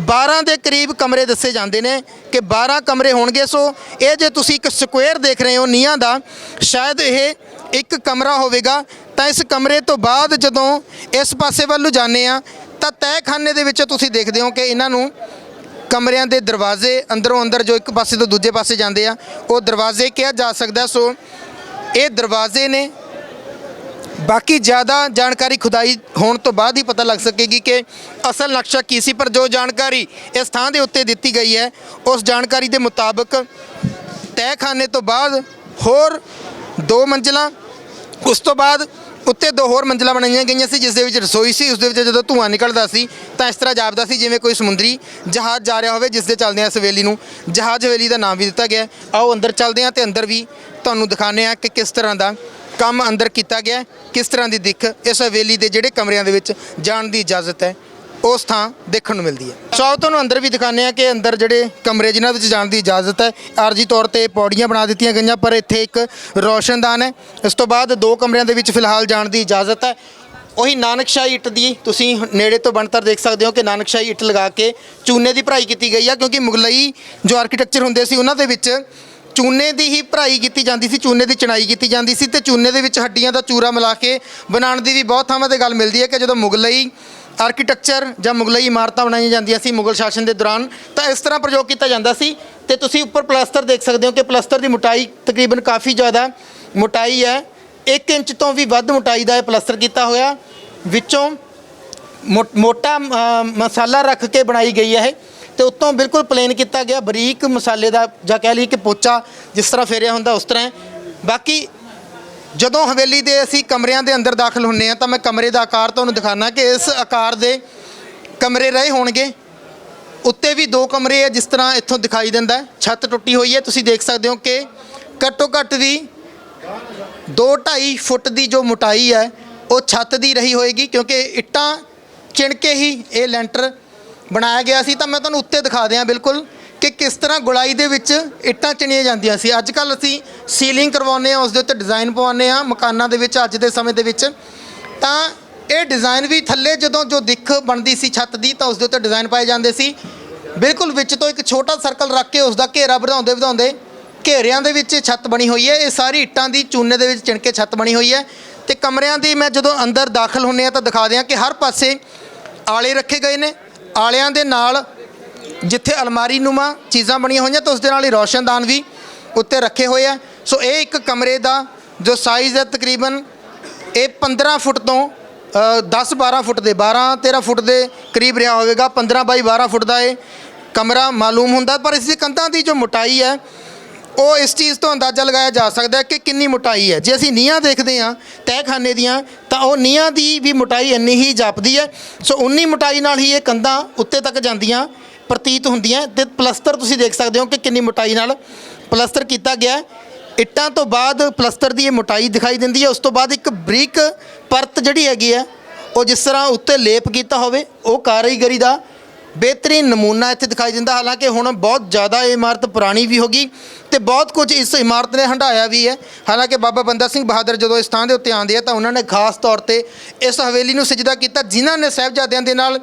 12 ਦੇ ਕਰੀਬ ਕਮਰੇ ਦੱਸੇ ਜਾਂਦੇ ਨੇ ਕਿ 12 ਕਮਰੇ ਹੋਣਗੇ। ਸੋ ਇਹ ਜੇ ਤੁਸੀਂ ਇੱਕ ਸਕੁਅਰ ਦੇਖ ਰਹੇ ਹੋ ਨੀਹਾਂ ਦਾ, ਸ਼ਾਇਦ ਇਹ ਇੱਕ ਕਮਰਾ ਹੋਵੇਗਾ। ਤਾਂ ਇਸ ਕਮਰੇ ਤੋਂ ਬਾਅਦ ਜਦੋਂ ਇਸ ਪਾਸੇ ਵੱਲ ਨੂੰ ਜਾਂਦੇ ਆ ਤਾਂ ਤਹਿਖਾਨੇ ਦੇ ਵਿੱਚ ਤੁਸੀਂ ਦੇਖਦੇ ਹੋ ਕਿ ਇਹਨਾਂ ਨੂੰ ਕਮਰਿਆਂ ਦੇ ਦਰਵਾਜ਼ੇ ਅੰਦਰੋਂ ਅੰਦਰ ਜੋ ਇੱਕ ਪਾਸੇ ਤੋਂ ਦੂਜੇ ਪਾਸੇ ਜਾਂਦੇ ਆ ਉਹ ਦਰਵਾਜ਼ੇ ਕਿਹਾ ਜਾ ਸਕਦਾ। ਸੋ ਇਹ ਦਰਵਾਜ਼ੇ ਨੇ। ਬਾਕੀ ਜ਼ਿਆਦਾ ਜਾਣਕਾਰੀ ਖੁਦਾਈ ਹੋਣ ਤੋਂ ਬਾਅਦ ਹੀ ਪਤਾ ਲੱਗ ਸਕੇਗੀ ਕਿ ਅਸਲ ਨਕਸ਼ਾ ਕੀ ਸੀ। ਪਰ ਜੋ ਜਾਣਕਾਰੀ ਇਸ ਥਾਂ ਦੇ ਉੱਤੇ ਦਿੱਤੀ ਗਈ ਹੈ ਉਸ ਜਾਣਕਾਰੀ ਦੇ ਮੁਤਾਬਕ ਤਹਿਖਾਨੇ ਤੋਂ ਬਾਅਦ ਹੋਰ 2 ਮੰਜ਼ਲਾਂ, ਉਸ ਤੋਂ ਬਾਅਦ ਉੱਤੇ 2 ਹੋਰ ਮੰਜ਼ਲਾਂ ਬਣਾਈਆਂ ਗਈਆਂ ਸੀ ਜਿਸ ਦੇ ਵਿੱਚ ਰਸੋਈ ਸੀ। ਉਸ ਦੇ ਵਿੱਚ ਜਦੋਂ ਧੂੰਆਂ ਨਿਕਲਦਾ ਸੀ ਤਾਂ ਇਸ ਤਰ੍ਹਾਂ ਜਾਪਦਾ ਸੀ ਜਿਵੇਂ ਕੋਈ ਸਮੁੰਦਰੀ ਜਹਾਜ਼ ਜਾ ਰਿਹਾ ਹੋਵੇ, ਜਿਸ ਦੇ ਚੱਲਦਿਆਂ ਇਸ ਹਵੇਲੀ ਨੂੰ ਜਹਾਜ਼ ਹਵੇਲੀ ਦਾ ਨਾਮ ਵੀ ਦਿੱਤਾ ਗਿਆ। ਆਓ ਅੰਦਰ ਚੱਲਦੇ ਹਾਂ ਤੇ ਅੰਦਰ ਵੀ ਤੁਹਾਨੂੰ ਦਿਖਾਉਂਦੇ ਹਾਂ ਕਿ ਕਿਸ ਤਰ੍ਹਾਂ ਦਾ ਕੰਮ ਅੰਦਰ ਕੀਤਾ ਗਿਆ, ਕਿਸ ਤਰ੍ਹਾਂ ਦੀ ਦਿੱਖ ਇਸ ਹਵੇਲੀ ਦੇ ਜਿਹੜੇ ਕਮਰਿਆਂ ਦੇ ਵਿੱਚ ਜਾਣ ਦੀ ਇਜਾਜ਼ਤ ਹੈ ਉਸ ਥਾਂ ਦੇਖਣ ਨੂੰ ਮਿਲਦੀ ਹੈ। ਸੋ ਤੁਹਾਨੂੰ ਅੰਦਰ ਵੀ ਦਿਖਾਉਂਦੇ ਹਾਂ ਕਿ ਅੰਦਰ ਜਿਹੜੇ ਕਮਰੇ ਜਿਨ੍ਹਾਂ ਵਿੱਚ ਜਾਣ ਦੀ ਇਜਾਜ਼ਤ ਹੈ, ਆਰਜੀ ਤੌਰ ਤੇ ਪੌੜੀਆਂ ਬਣਾ ਦਿੱਤੀਆਂ ਗਈਆਂ, ਪਰ ਇੱਥੇ ਇੱਕ ਰੋਸ਼ਨਦਾਨ ਹੈ। ਇਸ ਤੋਂ ਬਾਅਦ 2 ਕਮਰਿਆਂ ਦੇ ਵਿੱਚ ਫਿਲਹਾਲ ਜਾਣ ਦੀ ਇਜਾਜ਼ਤ ਹੈ। ਉਹੀ ਨਾਨਕਸ਼ਾਹੀ ਇੱਟ ਦੀ ਤੁਸੀਂ ਨੇੜੇ ਤੋਂ ਬਣਤਰ ਦੇਖ ਸਕਦੇ ਹੋ ਕਿ ਨਾਨਕਸ਼ਾਹੀ ਇੱਟ ਲਗਾ ਕੇ ਚੂਨੇ ਦੀ ਭਰਾਈ ਕੀਤੀ ਗਈ ਹੈ, ਕਿਉਂਕਿ ਮੁਗਲਈ ਜੋ ਆਰਕੀਟੈਕਚਰ ਹੁੰਦੇ ਸੀ ਉਹਨਾਂ ਦੇ ਵਿੱਚ ਚੂਨੇ ਦੀ ਹੀ ਭਰਾਈ ਕੀਤੀ ਜਾਂਦੀ ਸੀ, ਚੂਨੇ ਦੀ ਚਿਣਾਈ ਕੀਤੀ ਜਾਂਦੀ ਸੀ ਤੇ ਚੂਨੇ ਦੇ ਵਿੱਚ ਹੱਡੀਆਂ ਦਾ ਚੂਰਾ ਮਿਲਾ ਕੇ ਬਣਾਉਣ ਦੀ ਵੀ ਬਹੁਤ ਥਾਵਾਂ 'ਤੇ ਗੱਲ ਮਿਲਦੀ ਹੈ ਕਿ ਜਦੋਂ ਮੁਗਲਈ ਆਰਕੀਟੈਕਚਰ ਜਾਂ ਮੁਗਲਈ ਇਮਾਰਤਾਂ ਬਣਾਈਆਂ ਜਾਂਦੀਆਂ ਸੀ ਮੁਗਲ ਸ਼ਾਸਨ ਦੇ ਦੌਰਾਨ ਤਾਂ ਇਸ ਤਰ੍ਹਾਂ ਪ੍ਰਯੋਗ ਕੀਤਾ ਜਾਂਦਾ ਸੀ। ਤੇ ਤੁਸੀਂ ਉੱਪਰ ਪਲਸਤਰ ਦੇਖ ਸਕਦੇ ਹੋ ਕਿ ਪਲਸਤਰ ਦੀ ਮੋਟਾਈ ਤਕਰੀਬਨ ਕਾਫੀ ਜ਼ਿਆਦਾ ਮੋਟਾਈ ਹੈ, 1 ਇੰਚ ਤੋਂ ਵੀ ਵੱਧ ਮੋਟਾਈ ਦਾ ਇਹ ਪਲਸਤਰ ਕੀਤਾ ਹੋਇਆ। ਵਿੱਚੋਂ ਮੋਟਾ ਮਸਾਲਾ ਰੱਖ ਕੇ ਬਣਾਈ ਗਈ ਹੈ ਇਹ, ਤੇ ਉੱਤੋਂ ਬਿਲਕੁਲ ਪਲੇਨ ਕੀਤਾ ਗਿਆ ਬਰੀਕ ਮਸਾਲੇ ਦਾ, ਜਾਂ ਕਹਿ ਲਈ ਕਿ ਪੋਚਾ ਜਿਸ ਤਰ੍ਹਾਂ ਫੇਰਿਆ ਹੁੰਦਾ ਉਸ ਤਰ੍ਹਾਂ। ਬਾਕੀ ਜਦੋਂ ਹਵੇਲੀ ਦੇ ਅਸੀਂ ਕਮਰਿਆਂ ਦੇ ਅੰਦਰ ਦਾਖਲ ਹੁੰਦੇ ਹਾਂ ਤਾਂ ਮੈਂ ਕਮਰੇ ਦਾ ਆਕਾਰ ਤੁਹਾਨੂੰ ਦਿਖਾਉਣਾ ਕਿ ਇਸ ਆਕਾਰ ਦੇ ਕਮਰੇ ਰਹੇ ਹੋਣਗੇ। ਉੱਤੇ ਵੀ 2 ਕਮਰੇ ਹੈ ਜਿਸ ਤਰ੍ਹਾਂ ਇੱਥੋਂ ਦਿਖਾਈ ਦਿੰਦਾ। ਛੱਤ ਟੁੱਟੀ ਹੋਈ ਹੈ, ਤੁਸੀਂ ਦੇਖ ਸਕਦੇ ਹੋ ਕਿ ਘੱਟੋ ਘੱਟ ਵੀ 2-2.5 ਫੁੱਟ ਦੀ ਜੋ ਮੋਟਾਈ ਹੈ ਉਹ ਛੱਤ ਦੀ ਰਹੀ ਹੋਏਗੀ, ਕਿਉਂਕਿ ਇੱਟਾਂ ਚਿਣ ਕੇ ਹੀ ਇਹ ਲੈਂਟਰ ਬਣਾਇਆ ਗਿਆ ਸੀ। ਤਾਂ ਮੈਂ ਤੁਹਾਨੂੰ ਉੱਤੇ ਦਿਖਾ ਦਿਆਂ ਬਿਲਕੁਲ ਕਿ ਕਿਸ ਤਰ੍ਹਾਂ ਗੁਲਾਈ ਦੇ ਵਿੱਚ ਇੱਟਾਂ ਚਿਣੀਆਂ ਜਾਂਦੀਆਂ ਸੀ। ਅੱਜ ਕੱਲ੍ਹ ਅਸੀਂ ਸੀਲਿੰਗ ਕਰਵਾਉਂਦੇ ਹਾਂ, ਉਸ ਦੇ ਉੱਤੇ ਡਿਜ਼ਾਈਨ ਪਵਾਉਂਦੇ ਹਾਂ ਮਕਾਨਾਂ ਦੇ ਵਿੱਚ ਅੱਜ ਦੇ ਸਮੇਂ ਦੇ ਵਿੱਚ। ਤਾਂ ਇਹ ਡਿਜ਼ਾਈਨ ਵੀ ਥੱਲੇ ਜਦੋਂ ਜੋ ਦਿੱਖ ਬਣਦੀ ਸੀ ਛੱਤ ਦੀ ਤਾਂ ਉਸ ਦੇ ਉੱਤੇ ਡਿਜ਼ਾਈਨ ਪਾਏ ਜਾਂਦੇ ਸੀ। ਬਿਲਕੁਲ ਵਿੱਚ ਤੋਂ ਇੱਕ ਛੋਟਾ ਸਰਕਲ ਰੱਖ ਕੇ ਉਸ ਦਾ ਘੇਰਾ ਵਧਾਉਂਦੇ ਵਧਾਉਂਦੇ ਘੇਰਿਆਂ ਦੇ ਵਿੱਚ ਛੱਤ ਬਣੀ ਹੋਈ ਹੈ। ਇਹ ਸਾਰੀ ਇੱਟਾਂ ਦੀ ਚੂਨੇ ਦੇ ਵਿੱਚ ਚਿਣ ਕੇ ਛੱਤ ਬਣੀ ਹੋਈ ਹੈ। ਤੇ ਕਮਰਿਆਂ ਦੀ ਮੈਂ ਜਦੋਂ ਅੰਦਰ ਦਾਖਲ ਹੁੰਦੇ ਹਾਂ ਤਾਂ ਦਿਖਾ ਦਿਆਂ ਕਿ ਹਰ ਪਾਸੇ ਆਲੇ ਰੱਖੇ ਗਏ ਨੇ। ਆਲਿਆਂ ਦੇ ਨਾਲ ਜਿੱਥੇ ਅਲਮਾਰੀ ਨੂਮਾ ਚੀਜ਼ਾਂ ਬਣੀਆਂ ਹੋਈਆਂ ਤਾਂ ਉਸ ਦੇ ਨਾਲ ਹੀ ਰੋਸ਼ਨਦਾਨ ਵੀ ਉੱਤੇ ਰੱਖੇ ਹੋਏ ਆ। ਸੋ ਇਹ ਇੱਕ ਕਮਰੇ ਦਾ ਜੋ ਸਾਈਜ਼ ਹੈ ਤਕਰੀਬਨ ਇਹ 15 ਫੁੱਟ ਤੋਂ 10-12 ਫੁੱਟ ਦੇ 12-13 ਫੁੱਟ ਦੇ ਕਰੀਬ ਰਿਹਾ ਹੋਵੇਗਾ। 15 ਬਾਈ 12 ਫੁੱਟ ਦਾ ਇਹ ਕਮਰਾ ਮਾਲੂਮ ਹੁੰਦਾ। ਪਰ ਇਸ ਦੀ ਕੰਧਾਂ ਦੀ ਜੋ ਮੋਟਾਈ ਹੈ ਉਹ ਇਸ ਚੀਜ਼ ਤੋਂ ਅੰਦਾਜ਼ਾ ਲਗਾਇਆ ਜਾ ਸਕਦਾ ਹੈ ਕਿ ਕਿੰਨੀ ਮੋਟਾਈ ਹੈ। ਜੇ ਅਸੀਂ ਨੀਹਾਂ ਦੇਖਦੇ ਹਾਂ ਤਹਿਖਾਨੇ ਦੀਆਂ ਤਾਂ ਉਹ ਨੀਹਾਂ ਦੀ ਵੀ ਮੋਟਾਈ ਇੰਨੀ ਹੀ ਜਾਪਦੀ ਹੈ। ਸੋ ਉਨੀ ਮੋਟਾਈ ਨਾਲ ਹੀ ਇਹ ਕੰਧਾਂ ਉੱਤੇ ਤੱਕ ਜਾਂਦੀਆਂ ਪ੍ਰਤੀਤ ਹੁੰਦੀਆਂ। ਤੇ ਪਲਸਤਰ ਤੁਸੀਂ ਦੇਖ ਸਕਦੇ ਹੋ ਕਿ ਕਿੰਨੀ ਮੋਟਾਈ ਨਾਲ ਪਲਸਤਰ ਕੀਤਾ ਗਿਆ। ਇੱਟਾਂ ਤੋਂ ਬਾਅਦ ਪਲਸਤਰ ਦੀ ਇਹ ਮੋਟਾਈ ਦਿਖਾਈ ਦਿੰਦੀ ਹੈ। ਉਸ ਤੋਂ ਬਾਅਦ ਇੱਕ ਬਰੀਕ ਪਰਤ ਜਿਹੜੀ ਹੈਗੀ ਹੈ ਉਹ ਜਿਸ ਤਰ੍ਹਾਂ ਉੱਤੇ ਲੇਪ ਕੀਤਾ ਹੋਵੇ ਉਹ ਕਾਰੀਗਰੀ ਦਾ ਬਿਹਤਰੀਨ ਨਮੂਨਾ ਇੱਥੇ ਦਿਖਾਈ ਦਿੰਦਾ। ਹਾਲਾਂਕਿ ਹੁਣ ਬਹੁਤ ਜ਼ਿਆਦਾ ਇਹ ਇਮਾਰਤ ਪੁਰਾਣੀ ਵੀ ਹੋ ਗਈ ਤੇ ਬਹੁਤ ਕੁਝ ਇਸ ਇਮਾਰਤ ਨੇ ਹੰਢਾਇਆ ਵੀ ਹੈ। ਹਾਲਾਂਕਿ ਬਾਬਾ ਬੰਦਾ ਸਿੰਘ ਬਹਾਦਰ ਜਦੋਂ ਇਸ ਥਾਂ ਦੇ ਉੱਤੇ ਆਉਂਦੇ ਆ ਤਾਂ ਉਹਨਾਂ ਨੇ ਖਾਸ ਤੌਰ ਤੇ ਇਸ ਹਵੇਲੀ ਨੂੰ ਸਜਦਾ ਕੀਤਾ। ਜਿਨ੍ਹਾਂ ਨੇ ਸਾਹਿਬਜ਼ਾਦਿਆਂ ਦੇ ਨਾਲ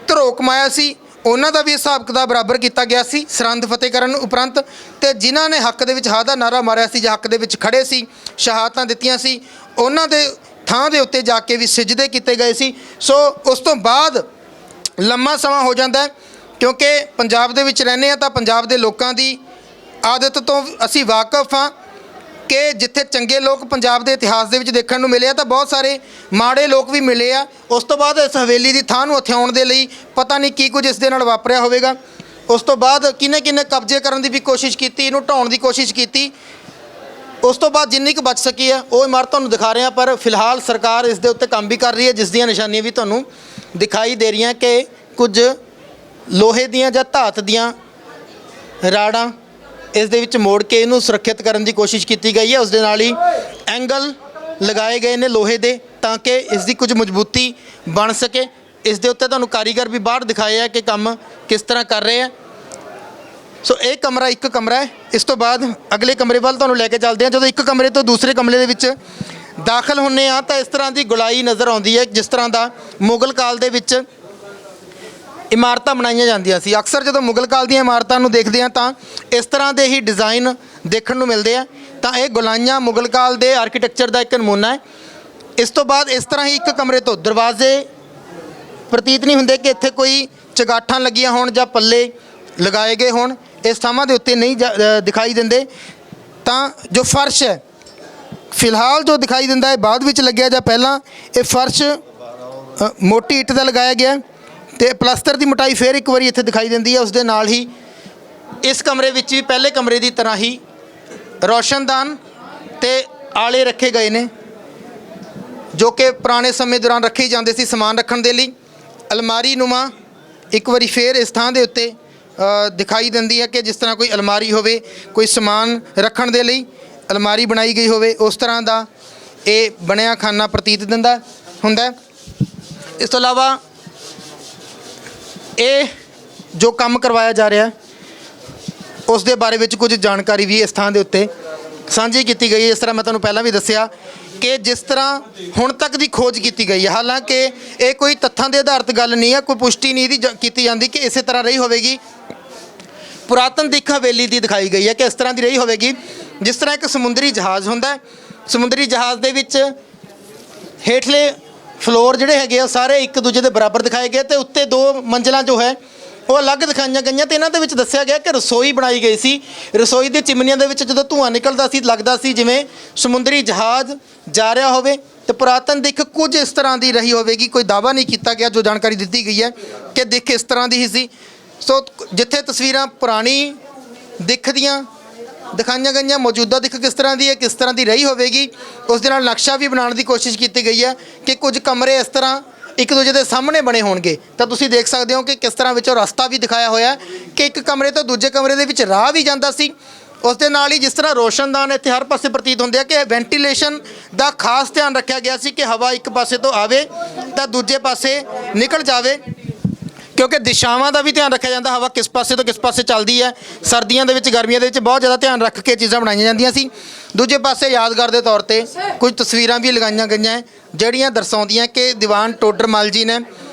ਧਰੋ ਕਮਾਇਆ ਸੀ ਉਹਨਾਂ ਦਾ ਵੀ ਹਿਸਾਬ ਕਿਤਾਬ ਬਰਾਬਰ ਕੀਤਾ ਗਿਆ ਸੀ ਸਰਹੰਦ ਫਤਿਹ ਕਰਨ ਉਪਰੰਤ। ਤੇ ਜਿਨ੍ਹਾਂ ਨੇ ਹੱਕ ਦੇ ਵਿੱਚ ਹਾਂ ਦਾ ਨਾਰਾ ਮਾਰਿਆ ਸੀ ਜਾਂ ਹੱਕ ਦੇ ਵਿੱਚ ਖੜੇ ਸੀ, ਸ਼ਹਾਦਤਾਂ ਦਿੱਤੀਆਂ ਸੀ, ਉਹਨਾਂ ਦੇ ਥਾਂ ਦੇ ਉੱਤੇ ਜਾ ਕੇ ਵੀ ਸਜਦੇ ਕੀਤੇ ਗਏ ਸੀ। ਸੋ ਉਸ ਤੋਂ ਬਾਅਦ ਲੰਮਾ ਸਮਾਂ ਹੋ ਜਾਂਦਾ ਕਿਉਂਕਿ ਪੰਜਾਬ ਦੇ ਵਿੱਚ ਰਹਿੰਦੇ ਹਾਂ ਤਾਂ ਪੰਜਾਬ ਦੇ ਲੋਕਾਂ ਦੀ ਆਦਤ ਤੋਂ ਅਸੀਂ ਵਾਕਿਫ ਹਾਂ ਕਿ ਜਿੱਥੇ ਚੰਗੇ ਲੋਕ ਪੰਜਾਬ ਦੇ ਇਤਿਹਾਸ ਦੇ ਵਿੱਚ ਦੇਖਣ ਨੂੰ ਮਿਲੇ ਆ ਤਾਂ ਬਹੁਤ ਸਾਰੇ ਮਾੜੇ ਲੋਕ ਵੀ ਮਿਲੇ ਆ। ਉਸ ਤੋਂ ਬਾਅਦ ਇਸ ਹਵੇਲੀ ਦੀ ਥਾਂ ਨੂੰ ਹਥਿਆਉਣ ਦੇ ਲਈ ਪਤਾ ਨਹੀਂ ਕੀ ਕੁਝ ਇਸ ਦੇ ਨਾਲ ਵਾਪਰਿਆ ਹੋਵੇਗਾ। ਉਸ ਤੋਂ ਬਾਅਦ ਕਿਹਨੇ ਕਬਜ਼ੇ ਕਰਨ ਦੀ ਵੀ ਕੋਸ਼ਿਸ਼ ਕੀਤੀ, ਇਹਨੂੰ ਢਾਉਣ ਦੀ ਕੋਸ਼ਿਸ਼ ਕੀਤੀ। ਉਸ ਤੋਂ ਬਾਅਦ ਜਿੰਨੀ ਕੁ ਬਚ ਸਕੀ ਆ ਉਹ ਇਮਾਰਤ ਤੁਹਾਨੂੰ ਦਿਖਾ ਰਹੇ ਹਾਂ। ਪਰ ਫਿਲਹਾਲ ਸਰਕਾਰ ਇਸ ਦੇ ਉੱਤੇ ਕੰਮ ਵੀ ਕਰ ਰਹੀ ਹੈ ਜਿਸ ਦੀਆਂ ਨਿਸ਼ਾਨੀਆਂ ਵੀ ਤੁਹਾਨੂੰ ਦਿਖਾਈ ਦੇ ਰਹੀਆਂ ਕਿ ਕੁਝ ਲੋਹੇ ਦੀਆਂ ਜਾਂ ਧਾਤ ਦੀਆਂ ਰਾੜਾਂ ਇਸ ਦੇ ਵਿੱਚ ਮੋੜ ਕੇ ਇਹਨੂੰ ਸੁਰੱਖਿਅਤ ਕਰਨ ਦੀ ਕੋਸ਼ਿਸ਼ ਕੀਤੀ ਗਈ ਹੈ। ਉਸ ਦੇ ਨਾਲ ਹੀ ਐਂਗਲ ਲਗਾਏ ਗਏ ਨੇ ਲੋਹੇ ਦੇ ਤਾਂ ਕਿ ਇਸ ਦੀ ਕੁਝ ਮਜ਼ਬੂਤੀ ਬਣ ਸਕੇ। ਇਸ ਦੇ ਉੱਤੇ ਤੁਹਾਨੂੰ ਕਾਰੀਗਰ ਵੀ ਬਾਹਰ ਦਿਖਾਏ ਆ ਕਿ ਕੰਮ ਕਿਸ ਤਰ੍ਹਾਂ ਕਰ ਰਹੇ ਆ। ਸੋ ਇਹ ਕਮਰਾ ਇੱਕ ਕਮਰਾ ਹੈ। ਇਸ ਤੋਂ ਬਾਅਦ ਅਗਲੇ ਕਮਰੇ ਵੱਲ ਤੁਹਾਨੂੰ ਲੈ ਕੇ ਚੱਲਦੇ ਹਾਂ। ਜਦੋਂ ਇੱਕ ਕਮਰੇ ਤੋਂ ਦੂਸਰੇ ਕਮਰੇ ਦੇ ਵਿੱਚ ਦਾਖਲ ਹੁੰਦੇ ਆ ਤਾਂ ਇਸ ਤਰ੍ਹਾਂ ਦੀ ਗੁਲਾਈ ਨਜ਼ਰ ਆਉਂਦੀ ਹੈ ਜਿਸ ਤਰ੍ਹਾਂ ਦਾ ਮੁਗਲ ਕਾਲ ਦੇ ਵਿੱਚ ਇਮਾਰਤਾਂ ਬਣਾਈਆਂ ਜਾਂਦੀਆਂ ਸੀ। ਅਕਸਰ ਜਦੋਂ ਮੁਗਲ ਕਾਲ ਦੀਆਂ ਇਮਾਰਤਾਂ ਨੂੰ ਦੇਖਦੇ ਹਾਂ ਤਾਂ ਇਸ ਤਰ੍ਹਾਂ ਦੇ ਹੀ ਡਿਜ਼ਾਈਨ ਦੇਖਣ ਨੂੰ ਮਿਲਦੇ ਆ। ਤਾਂ ਇਹ ਗੁਲਾਈਆਂ ਮੁਗਲ ਕਾਲ ਦੇ ਆਰਕੀਟੈਕਚਰ ਦਾ ਇੱਕ ਨਮੂਨਾ ਹੈ। ਇਸ ਤੋਂ ਬਾਅਦ ਇਸ ਤਰ੍ਹਾਂ ਹੀ ਇੱਕ ਕਮਰੇ ਤੋਂ ਦਰਵਾਜ਼ੇ ਪ੍ਰਤੀਤ ਨਹੀਂ ਹੁੰਦੇ ਕਿ ਇੱਥੇ ਕੋਈ ਚਗਾਠਾਂ ਲੱਗੀਆਂ ਹੋਣ ਜਾਂ ਪੱਲੇ ਲਗਾਏ ਗਏ ਹੋਣ, ਇਸ ਥਾਵਾਂ ਦੇ ਉੱਤੇ ਨਹੀਂ ਦਿਖਾਈ ਦਿੰਦੇ। ਤਾਂ ਜੋ ਫਰਸ਼ ਹੈ ਫਿਲਹਾਲ ਜੋ ਦਿਖਾਈ ਦਿੰਦਾ ਹੈ ਬਾਅਦ ਵਿੱਚ ਲੱਗਿਆ ਜਾਂ ਪਹਿਲਾਂ, ਇਹ ਫਰਸ਼ ਮੋਟੀ ਇੱਟ ਦਾ ਲਗਾਇਆ ਗਿਆ ਤੇ ਪਲਸਤਰ ਦੀ ਮੋਟਾਈ ਫਿਰ ਇੱਕ ਵਾਰੀ ਇੱਥੇ ਦਿਖਾਈ ਦਿੰਦੀ ਹੈ। ਉਸ ਦੇ ਨਾਲ ਹੀ ਇਸ ਕਮਰੇ ਵਿੱਚ ਵੀ ਪਹਿਲੇ ਕਮਰੇ ਦੀ ਤਰ੍ਹਾਂ ਹੀ ਰੋਸ਼ਨਦਾਨ ਤੇ ਆਲੇ ਰੱਖੇ ਗਏ ਨੇ ਜੋ ਕਿ ਪੁਰਾਣੇ ਸਮੇਂ ਦੌਰਾਨ ਰੱਖੇ ਜਾਂਦੇ ਸੀ ਸਮਾਨ ਰੱਖਣ ਦੇ ਲਈ। ਅਲਮਾਰੀ ਨੂਮਾ ਇੱਕ ਵਾਰੀ ਫਿਰ ਇਸ ਥਾਂ ਦੇ ਉੱਤੇ ਦਿਖਾਈ ਦਿੰਦੀ ਹੈ ਕਿ ਜਿਸ ਤਰ੍ਹਾਂ ਕੋਈ ਅਲਮਾਰੀ ਹੋਵੇ, ਕੋਈ ਸਮਾਨ ਰੱਖਣ ਦੇ ਲਈ ਅਲਮਾਰੀ ਬਣਾਈ ਗਈ ਹੋਵੇ, ਉਸ ਤਰ੍ਹਾਂ ਦਾ ਇਹ ਬਣਿਆ ਖਾਨਾ ਪ੍ਰਤੀਤ ਹੁੰਦਾ। ਇਸ ਤੋਂ ਇਲਾਵਾ ਇਹ ਜੋ ਕੰਮ ਕਰਵਾਇਆ ਜਾ ਰਿਹਾ ਉਸ ਦੇ ਬਾਰੇ ਵਿੱਚ ਕੁਝ ਜਾਣਕਾਰੀ ਵੀ ਇਸ ਥਾਂ ਦੇ ਉੱਤੇ ਸਾਂਝੀ ਕੀਤੀ ਗਈ ਹੈ। ਇਸ ਤਰ੍ਹਾਂ ਮੈਂ ਤੁਹਾਨੂੰ ਪਹਿਲਾਂ ਵੀ ਦੱਸਿਆ ਕਿ ਜਿਸ ਤਰ੍ਹਾਂ ਹੁਣ ਤੱਕ ਦੀ ਖੋਜ ਕੀਤੀ ਗਈ ਹੈ, ਹਾਲਾਂਕਿ ਇਹ ਕੋਈ ਤੱਥਾਂ ਦੇ ਆਧਾਰਿਤ ਗੱਲ ਨਹੀਂ ਹੈ, ਕੋਈ ਪੁਸ਼ਟੀ ਨਹੀਂ ਇਹਦੀ ਕੀਤੀ ਜਾਂਦੀ ਕਿ ਇਸੇ ਤਰ੍ਹਾਂ ਰਹੀ ਹੋਵੇਗੀ। ਪੁਰਾਤਨ ਦਿੱਖ ਹਵੇਲੀ ਦੀ ਦਿਖਾਈ ਗਈ ਹੈ ਕਿ ਇਸ ਤਰ੍ਹਾਂ ਦੀ ਰਹੀ ਹੋਵੇਗੀ ਜਿਸ ਤਰ੍ਹਾਂ ਇੱਕ ਸਮੁੰਦਰੀ ਜਹਾਜ਼ ਹੁੰਦਾ। ਸਮੁੰਦਰੀ ਜਹਾਜ਼ ਦੇ ਵਿੱਚ ਹੇਠਲੇ ਫਲੋਰ ਜਿਹੜੇ ਹੈਗੇ ਆ ਸਾਰੇ ਇੱਕ ਦੂਜੇ ਦੇ ਬਰਾਬਰ ਦਿਖਾਏ ਗਏ ਤੇ ਉੱਤੇ 2 ਮੰਜ਼ਲਾਂ ਜੋ ਹੈ ਉਹ ਅਲੱਗ ਦਿਖਾਈਆਂ ਗਈਆਂ ਤੇ ਇਹਨਾਂ ਦੇ ਵਿੱਚ ਦੱਸਿਆ ਗਿਆ ਕਿ ਰਸੋਈ ਬਣਾਈ ਗਈ ਸੀ। ਰਸੋਈ ਦੇ ਚਿਮਨੀਆਂ ਦੇ ਵਿੱਚ ਜਦੋਂ ਧੂੰਆਂ ਨਿਕਲਦਾ ਸੀ ਲੱਗਦਾ ਸੀ ਜਿਵੇਂ ਸਮੁੰਦਰੀ ਜਹਾਜ਼ ਜਾ ਰਿਹਾ ਹੋਵੇ ਤੇ ਪੁਰਾਤਨ ਦਿੱਖ ਕੁਝ ਇਸ ਤਰ੍ਹਾਂ ਦੀ ਰਹੀ ਹੋਵੇਗੀ। ਕੋਈ ਦਾਅਵਾ ਨਹੀਂ ਕੀਤਾ ਗਿਆ, ਜੋ ਜਾਣਕਾਰੀ ਦਿੱਤੀ ਗਈ ਹੈ ਕਿ ਦਿੱਖ ਇਸ ਤਰ੍ਹਾਂ ਦੀ ਹੀ ਸੀ। ਸੋ ਜਿੱਥੇ ਤਸਵੀਰਾਂ ਪੁਰਾਣੀ ਦਿੱਖ ਦੀਆਂ ਦਿਖਾਈਆਂ ਗਈਆਂ, ਮੌਜੂਦਾ ਦਿੱਖ ਕਿਸ ਤਰ੍ਹਾਂ ਦੀ ਹੈ, ਕਿਸ ਤਰ੍ਹਾਂ ਦੀ ਰਹੀ ਹੋਵੇਗੀ, ਉਸ ਦੇ ਨਾਲ ਨਕਸ਼ਾ ਵੀ ਬਣਾਉਣ ਦੀ ਕੋਸ਼ਿਸ਼ ਕੀਤੀ ਗਈ ਹੈ ਕਿ ਕੁਝ ਕਮਰੇ ਇਸ ਤਰ੍ਹਾਂ ਇੱਕ ਦੂਜੇ ਦੇ ਸਾਹਮਣੇ ਬਣੇ ਹੋਣਗੇ। ਤਾਂ ਤੁਸੀਂ ਦੇਖ ਸਕਦੇ ਹੋ ਕਿ ਕਿਸ ਤਰ੍ਹਾਂ ਵਿੱਚੋਂ ਰਸਤਾ ਵੀ ਦਿਖਾਇਆ ਹੋਇਆ ਕਿ ਇੱਕ ਕਮਰੇ ਤੋਂ ਦੂਜੇ ਕਮਰੇ ਦੇ ਵਿੱਚ ਰਾਹ ਵੀ ਜਾਂਦਾ ਸੀ। ਉਸ ਦੇ ਨਾਲ ਹੀ ਜਿਸ ਤਰ੍ਹਾਂ ਰੋਸ਼ਨਦਾਨ ਇੱਥੇ ਹਰ ਪਾਸੇ ਪ੍ਰਤੀਤ ਹੁੰਦੇ ਆ ਕਿ ਵੈਂਟੀਲੇਸ਼ਨ ਦਾ ਖਾਸ ਧਿਆਨ ਰੱਖਿਆ ਗਿਆ ਸੀ ਕਿ ਹਵਾ ਇੱਕ ਪਾਸੇ ਤੋਂ ਆਵੇ ਤਾਂ ਦੂਜੇ ਪਾਸੇ ਨਿਕਲ ਜਾਵੇ, ਕਿਉਂਕਿ ਦਿਸ਼ਾਵਾਂ ਦਾ ਵੀ ਧਿਆਨ ਰੱਖਿਆ ਜਾਂਦਾ, ਹਵਾ ਕਿਸ ਪਾਸੇ ਤੋਂ ਕਿਸ ਪਾਸੇ ਚੱਲਦੀ ਹੈ। ਸਰਦੀਆਂ ਦੇ ਵਿੱਚ ਗਰਮੀਆਂ ਦੇ ਵਿੱਚ ਬਹੁਤ ਜ਼ਿਆਦਾ ਧਿਆਨ ਰੱਖ ਕੇ ਚੀਜ਼ਾਂ ਬਣਾਈਆਂ ਜਾਂਦੀਆਂ ਸੀ। ਦੂਜੇ ਪਾਸੇ ਯਾਦਗਾਰ ਦੇ ਤੌਰ ਤੇ ਕੁਝ ਤਸਵੀਰਾਂ ਵੀ ਲਗਾਈਆਂ ਗਈਆਂ ਜਿਹੜੀਆਂ ਦਰਸਾਉਂਦੀਆਂ ਕਿ ਦੀਵਾਨ ਟੋਡਰ ਮੱਲ ਜੀ ਨੇ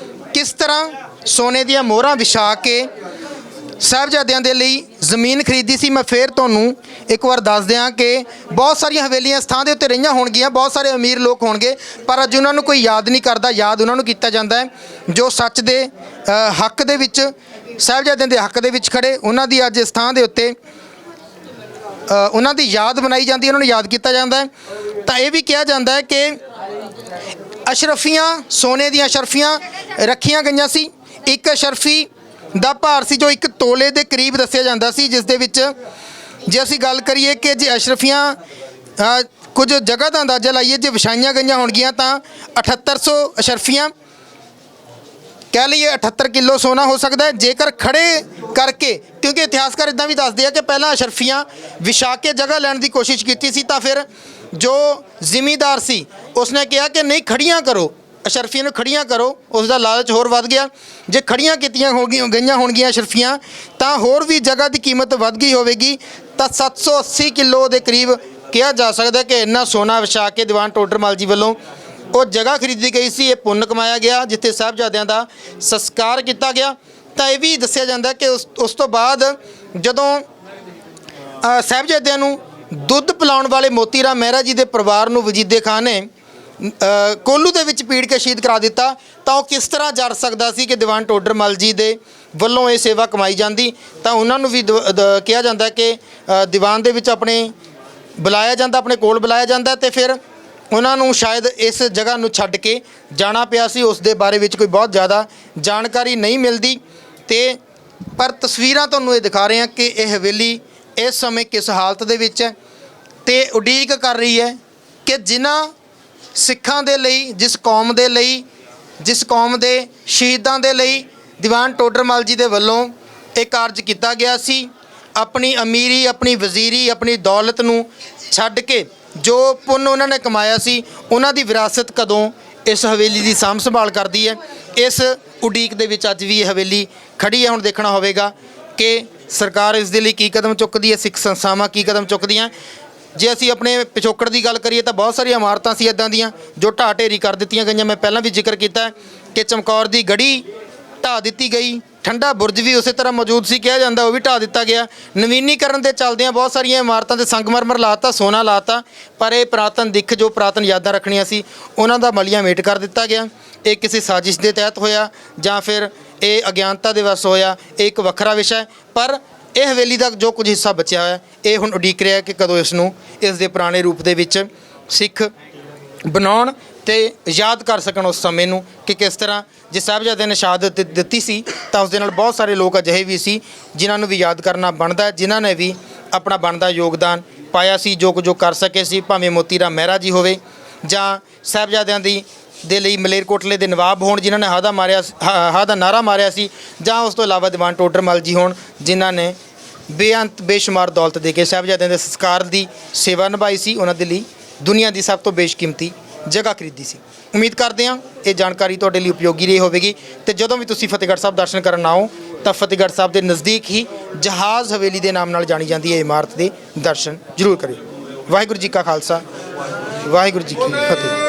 ਕਿਸ ਤਰ੍ਹਾਂ ਸੋਨੇ ਦੀਆਂ ਮੋਹਰਾਂ ਵਿਛਾ ਕੇ ਸਾਹਿਬਜ਼ਾਦਿਆਂ ਦੇ ਲਈ ਜ਼ਮੀਨ ਖਰੀਦੀ ਸੀ। ਮੈਂ ਫਿਰ ਤੁਹਾਨੂੰ ਇੱਕ ਵਾਰ ਦੱਸ ਦਿਆਂ ਕਿ ਬਹੁਤ ਸਾਰੀਆਂ ਹਵੇਲੀਆਂ ਇਸ ਥਾਂ ਦੇ ਉੱਤੇ ਰਹੀਆਂ ਹੋਣਗੀਆਂ, ਬਹੁਤ ਸਾਰੇ ਅਮੀਰ ਲੋਕ ਹੋਣਗੇ, ਪਰ ਅੱਜ ਉਹਨਾਂ ਨੂੰ ਕੋਈ ਯਾਦ ਨਹੀਂ ਕਰਦਾ। ਯਾਦ ਉਹਨਾਂ ਨੂੰ ਕੀਤਾ ਜਾਂਦਾ ਹੈ ਜੋ ਸੱਚ ਦੇ ਹੱਕ ਦੇ ਵਿੱਚ, ਸਾਹਿਬਜ਼ਾਦਿਆਂ ਦੇ ਹੱਕ ਦੇ ਵਿੱਚ ਖੜੇ। ਉਹਨਾਂ ਦੀ ਅੱਜ ਇਸ ਥਾਂ ਦੇ ਉੱਤੇ ਉਹਨਾਂ ਦੀ ਯਾਦ ਬਣਾਈ ਜਾਂਦੀ ਹੈ, ਉਹਨਾਂ ਨੂੰ ਯਾਦ ਕੀਤਾ ਜਾਂਦਾ ਹੈ। ਤਾਂ ਇਹ ਵੀ ਕਿਹਾ ਜਾਂਦਾ ਹੈ ਕਿ ਅਸ਼ਰਫੀਆਂ, ਸੋਨੇ ਦੀਆਂ ਅਸ਼ਰਫੀਆਂ ਰੱਖੀਆਂ ਗਈਆਂ ਸੀ। ਇੱਕ ਅਸ਼ਰਫੀ ਦਾ ਭਾਰ ਸੀ ਜੋ 1 ਤੋਲੇ ਦੇ ਕਰੀਬ ਦੱਸਿਆ ਜਾਂਦਾ ਸੀ, ਜਿਸ ਦੇ ਵਿੱਚ ਜੇ ਅਸੀਂ ਗੱਲ ਕਰੀਏ ਕਿ ਜੇ ਅਸ਼ਰਫੀਆਂ ਕੁਝ ਜਗ੍ਹਾ ਦਾ ਅੰਦਾਜ਼ਾ ਲਾਈਏ ਜੇ ਵਿਛਾਈਆਂ ਗਈਆਂ ਹੋਣਗੀਆਂ ਤਾਂ 7800 ਅਸ਼ਰਫੀਆਂ ਕਹਿ ਲਈਏ 78 ਕਿਲੋ ਸੋਨਾ ਹੋ ਸਕਦਾ ਹੈ ਜੇਕਰ ਖੜੇ ਕਰਕੇ, ਕਿਉਂਕਿ ਇਤਿਹਾਸਕਾਰ ਇੱਦਾਂ ਵੀ ਦੱਸਦੇ ਆ ਕਿ ਪਹਿਲਾਂ ਅਸ਼ਰਫੀਆਂ ਵਿਛਾ ਕੇ ਜਗ੍ਹਾ ਲੈਣ ਦੀ ਕੋਸ਼ਿਸ਼ ਕੀਤੀ ਸੀ ਤਾਂ ਫਿਰ ਜੋ ਜ਼ਿਮੀਂਦਾਰ ਸੀ ਉਸਨੇ ਕਿਹਾ ਕਿ ਨਹੀਂ ਖੜੀਆਂ ਕਰੋ, ਅਸ਼ਰਫੀਆਂ ਨੂੰ ਖੜੀਆਂ ਕਰੋ। ਉਸ ਦਾ ਲਾਲਚ ਹੋਰ ਵੱਧ ਗਿਆ। ਜੇ ਖੜੀਆਂ ਕੀਤੀਆਂ ਗਈਆਂ ਹੋਣਗੀਆਂ ਅਸ਼ਰਫੀਆਂ ਤਾਂ ਹੋਰ ਵੀ ਜਗ੍ਹਾ ਦੀ ਕੀਮਤ ਵੱਧ ਗਈ ਹੋਵੇਗੀ। ਤਾਂ 780 ਕਿਲੋ ਦੇ ਕਰੀਬ ਕਿਹਾ ਜਾ ਸਕਦਾ ਕਿ ਇੰਨਾ ਸੋਨਾ ਵਿਛਾ ਕੇ ਦੀਵਾਨ ਟੋਡਰ ਮੱਲ ਜੀ ਵੱਲੋਂ ਉਹ ਜਗ੍ਹਾ ਖਰੀਦੀ ਗਈ ਸੀ। ਇਹ ਪੁੰਨ ਕਮਾਇਆ ਗਿਆ ਜਿੱਥੇ ਸਾਹਿਬਜ਼ਾਦਿਆਂ ਦਾ ਸੰਸਕਾਰ ਕੀਤਾ ਗਿਆ। ਤਾਂ ਇਹ ਵੀ ਦੱਸਿਆ ਜਾਂਦਾ ਕਿ ਉਸ ਤੋਂ ਬਾਅਦ ਜਦੋਂ ਸਾਹਿਬਜ਼ਾਦਿਆਂ ਨੂੰ ਦੁੱਧ ਪਿਲਾਉਣ ਵਾਲੇ ਮੋਤੀ ਰਾਮ ਮਹਿਰਾ ਜੀ ਦੇ ਪਰਿਵਾਰ ਨੂੰ ਵਜੀਦੇ ਖਾਨ ਨੇ ਕੋਲੂ ਦੇ ਵਿੱਚ ਪੀੜ ਕੇ ਸ਼ਹੀਦ ਕਰਾ ਦਿੱਤਾ ਤਾਂ ਉਹ ਕਿਸ ਤਰ੍ਹਾਂ ਜਰ ਸਕਦਾ ਸੀ ਕਿ ਦੀਵਾਨ ਟੋਡਰ ਮੱਲ ਜੀ ਦੇ ਵੱਲੋਂ ਇਹ ਸੇਵਾ ਕਮਾਈ ਜਾਂਦੀ। ਤਾਂ ਉਹਨਾਂ ਨੂੰ ਵੀ ਕਿਹਾ ਜਾਂਦਾ ਕਿ ਦੀਵਾਨ ਦੇ ਵਿੱਚ ਆਪਣੇ ਬੁਲਾਇਆ ਜਾਂਦਾ, ਆਪਣੇ ਕੋਲ ਬੁਲਾਇਆ ਜਾਂਦਾ ਤੇ ਫਿਰ ਉਹਨਾਂ ਨੂੰ ਸ਼ਾਇਦ ਇਸ ਜਗ੍ਹਾ ਨੂੰ ਛੱਡ ਕੇ ਜਾਣਾ ਪਿਆ ਸੀ। ਉਸ ਦੇ ਬਾਰੇ ਵਿੱਚ ਕੋਈ ਬਹੁਤ ਜ਼ਿਆਦਾ ਜਾਣਕਾਰੀ ਨਹੀਂ ਮਿਲਦੀ ਤੇ ਪਰ ਤਸਵੀਰਾਂ ਤੁਹਾਨੂੰ ਇਹ ਦਿਖਾ ਰਹੇ ਹਾਂ ਕਿ ਇਹ ਹਵੇਲੀ ਇਸ ਸਮੇਂ ਕਿਸ ਹਾਲਤ ਦੇ ਵਿੱਚ ਹੈ ਤੇ ਉਡੀਕ ਕਰ ਰਹੀ ਹੈ ਕਿ ਜਿਨ੍ਹਾਂ ਸਿੱਖਾਂ ਦੇ ਲਈ, ਜਿਸ ਕੌਮ ਦੇ ਲਈ, ਜਿਸ ਕੌਮ ਦੇ ਸ਼ਹੀਦਾਂ ਦੇ ਲਈ ਦੀਵਾਨ ਟੋਡਰ ਮੱਲ ਜੀ ਦੇ ਵੱਲੋਂ ਇਹ ਕਾਰਜ ਕੀਤਾ ਗਿਆ ਸੀ, ਆਪਣੀ ਅਮੀਰੀ, ਆਪਣੀ ਵਜ਼ੀਰੀ, ਆਪਣੀ ਦੌਲਤ ਨੂੰ ਛੱਡ ਕੇ ਜੋ ਪੁੰਨ ਉਹਨਾਂ ਨੇ ਕਮਾਇਆ ਸੀ, ਉਹਨਾਂ ਦੀ ਵਿਰਾਸਤ ਕਦੋਂ ਇਸ ਹਵੇਲੀ ਦੀ ਸਾਂਭ ਸੰਭਾਲ ਕਰਦੀ ਹੈ। ਇਸ ਉਡੀਕ ਦੇ ਵਿੱਚ ਅੱਜ ਵੀ ਇਹ ਹਵੇਲੀ ਖੜੀ ਹੈ। ਹੁਣ ਦੇਖਣਾ ਹੋਵੇਗਾ ਕਿ ਸਰਕਾਰ ਇਸ ਦੇ ਲਈ ਕੀ ਕਦਮ ਚੁੱਕਦੀ ਹੈ, ਸਿੱਖ ਸੰਸਥਾਵਾਂ ਕੀ ਕਦਮ ਚੁੱਕਦੀਆਂ। ਜੇ ਅਸੀਂ ਆਪਣੇ ਪਿਛੋਕੜ ਦੀ ਗੱਲ ਕਰੀਏ ਤਾਂ ਬਹੁਤ ਸਾਰੀਆਂ ਇਮਾਰਤਾਂ ਸੀ ਇੱਦਾਂ ਦੀਆਂ ਜੋ ਢਾਹ ਢੇਰੀ ਕਰ ਦਿੱਤੀਆਂ ਗਈਆਂ। ਮੈਂ ਪਹਿਲਾਂ ਵੀ ਜ਼ਿਕਰ ਕੀਤਾ ਕਿ ਚਮਕੌਰ ਦੀ ਗੜੀ ਢਾਹ ਦਿੱਤੀ ਗਈ, ਠੰਡਾ ਬੁਰਜ ਵੀ ਉਸੇ ਤਰ੍ਹਾਂ ਮੌਜੂਦ ਸੀ ਕਿਹਾ ਜਾਂਦਾ, ਉਹ ਵੀ ਢਾਹ ਦਿੱਤਾ ਗਿਆ। ਨਵੀਨੀਕਰਨ ਦੇ ਚੱਲਦਿਆਂ ਬਹੁਤ ਸਾਰੀਆਂ ਇਮਾਰਤਾਂ ਤੇ ਸੰਗਮਰਮਰ ਲਾਤਾ, ਸੋਨਾ ਲਾਤਾ, ਪਰ ਇਹ ਪੁਰਾਤਨ ਦਿੱਖ ਜੋ ਪੁਰਾਤਨ ਯਾਦਾਂ ਰੱਖਣੀਆਂ ਸੀ ਉਹਨਾਂ ਦਾ ਮਲੀਆ ਮੇਟ ਕਰ ਦਿੱਤਾ ਗਿਆ। ਇਹ ਕਿਸੇ ਸਾਜ਼ਿਸ਼ ਦੇ ਤਹਿਤ ਹੋਇਆ ਜਾਂ ਫਿਰ ਇਹ ਅਗਿਆਨਤਾ ਦੇ ਵੱਸ ਹੋਇਆ, ਇਹ ਇੱਕ ਵੱਖਰਾ ਵਿਸ਼ਾ ਹੈ। ਪਰ ਇਹ ਹਵੇਲੀ ਦਾ ਜੋ ਕੁਝ ਹਿੱਸਾ ਬਚਿਆ ਹੋਇਆ ਇਹ ਹੁਣ ਉਡੀਕ ਰਿਹਾ ਕਿ ਕਦੋਂ ਇਸ ਨੂੰ ਇਸ ਦੇ ਪੁਰਾਣੇ ਰੂਪ ਦੇ ਵਿੱਚ ਸਿੱਖ ਬਣਾਉਣ ਤੇ ਯਾਦ ਕਰ ਸਕਣ ਉਸ ਸਮੇਂ ਨੂੰ ਕਿ ਕਿਸ ਤਰ੍ਹਾਂ ਜੇ ਸਾਹਿਬਜ਼ਾਦਿਆਂ ਨੇ ਸ਼ਹਾਦਤ ਦਿੱਤੀ ਸੀ ਤਾਂ ਉਸ ਦੇ ਨਾਲ ਬਹੁਤ ਸਾਰੇ ਲੋਕ ਅਜਿਹੇ ਵੀ ਸੀ ਜਿਨ੍ਹਾਂ ਨੂੰ ਵੀ ਯਾਦ ਕਰਨਾ ਬਣਦਾ, ਜਿਨ੍ਹਾਂ ਨੇ ਵੀ ਆਪਣਾ ਬਣਦਾ ਯੋਗਦਾਨ ਪਾਇਆ ਸੀ, ਜੋ ਕੁਝ ਕਰ ਸਕੇ ਸੀ, ਭਾਵੇਂ ਮੋਤੀ ਰਾਮ ਮਹਿਰਾ ਜੀ ਹੋਵੇ ਜਾਂ ਸਾਹਿਬਜ਼ਾਦਿਆਂ ਦੇ ਲਈ ਮਲੇਰਕੋਟਲੇ ਦੇ ਨਵਾਬ ਹੋਣ ਜਿਨ੍ਹਾਂ ਨੇ ਹਾਂ ਦਾ ਨਾਰਾ ਮਾਰਿਆ ਸੀ, ਜਾਂ ਉਸ ਤੋਂ ਇਲਾਵਾ ਦੀਵਾਨ ਟੋਡਰਮਲ ਜੀ ਹੋਣ ਜਿਨ੍ਹਾਂ ਨੇ ਬੇਅੰਤ ਬੇਸ਼ੁਮਾਰ ਦੌਲਤ ਦੇ ਕੇ ਸਾਹਿਬਜ਼ਾਦਿਆਂ ਦੇ ਸੰਸਕਾਰ ਦੀ ਸੇਵਾ ਨਿਭਾਈ ਸੀ, ਉਹਨਾਂ ਦੇ ਲਈ ਦੁਨੀਆ ਦੀ ਸਭ ਤੋਂ ਬੇਸ਼ਕੀਮਤੀ ਜਗ੍ਹਾ ਖਰੀਦੀ ਸੀ। ਉਮੀਦ ਕਰਦੇ ਹਾਂ ਇਹ ਜਾਣਕਾਰੀ ਤੁਹਾਡੇ ਲਈ ਉਪਯੋਗੀ ਰਹੀ ਹੋਵੇਗੀ ਤੇ ਜਦੋਂ ਵੀ ਤੁਸੀਂ ਫਤਿਹਗੜ੍ਹ ਸਾਹਿਬ ਦਰਸ਼ਨ ਕਰਨ ਆਓ ਤਾਂ ਫਤਿਹਗੜ੍ਹ ਸਾਹਿਬ ਦੇ ਨਜ਼ਦੀਕ ਹੀ ਜਹਾਜ਼ ਹਵੇਲੀ ਦੇ ਨਾਮ ਨਾਲ ਜਾਣੀ ਜਾਂਦੀ ਹੈ ਇਮਾਰਤ ਦੇ ਦਰਸ਼ਨ ਜ਼ਰੂਰ ਕਰਿਓ। ਵਾਹਿਗੁਰੂ ਜੀ ਕਾ ਖਾਲਸਾ, ਵਾਹਿਗੁਰੂ ਜੀ ਕੀ ਫਤਿਹ।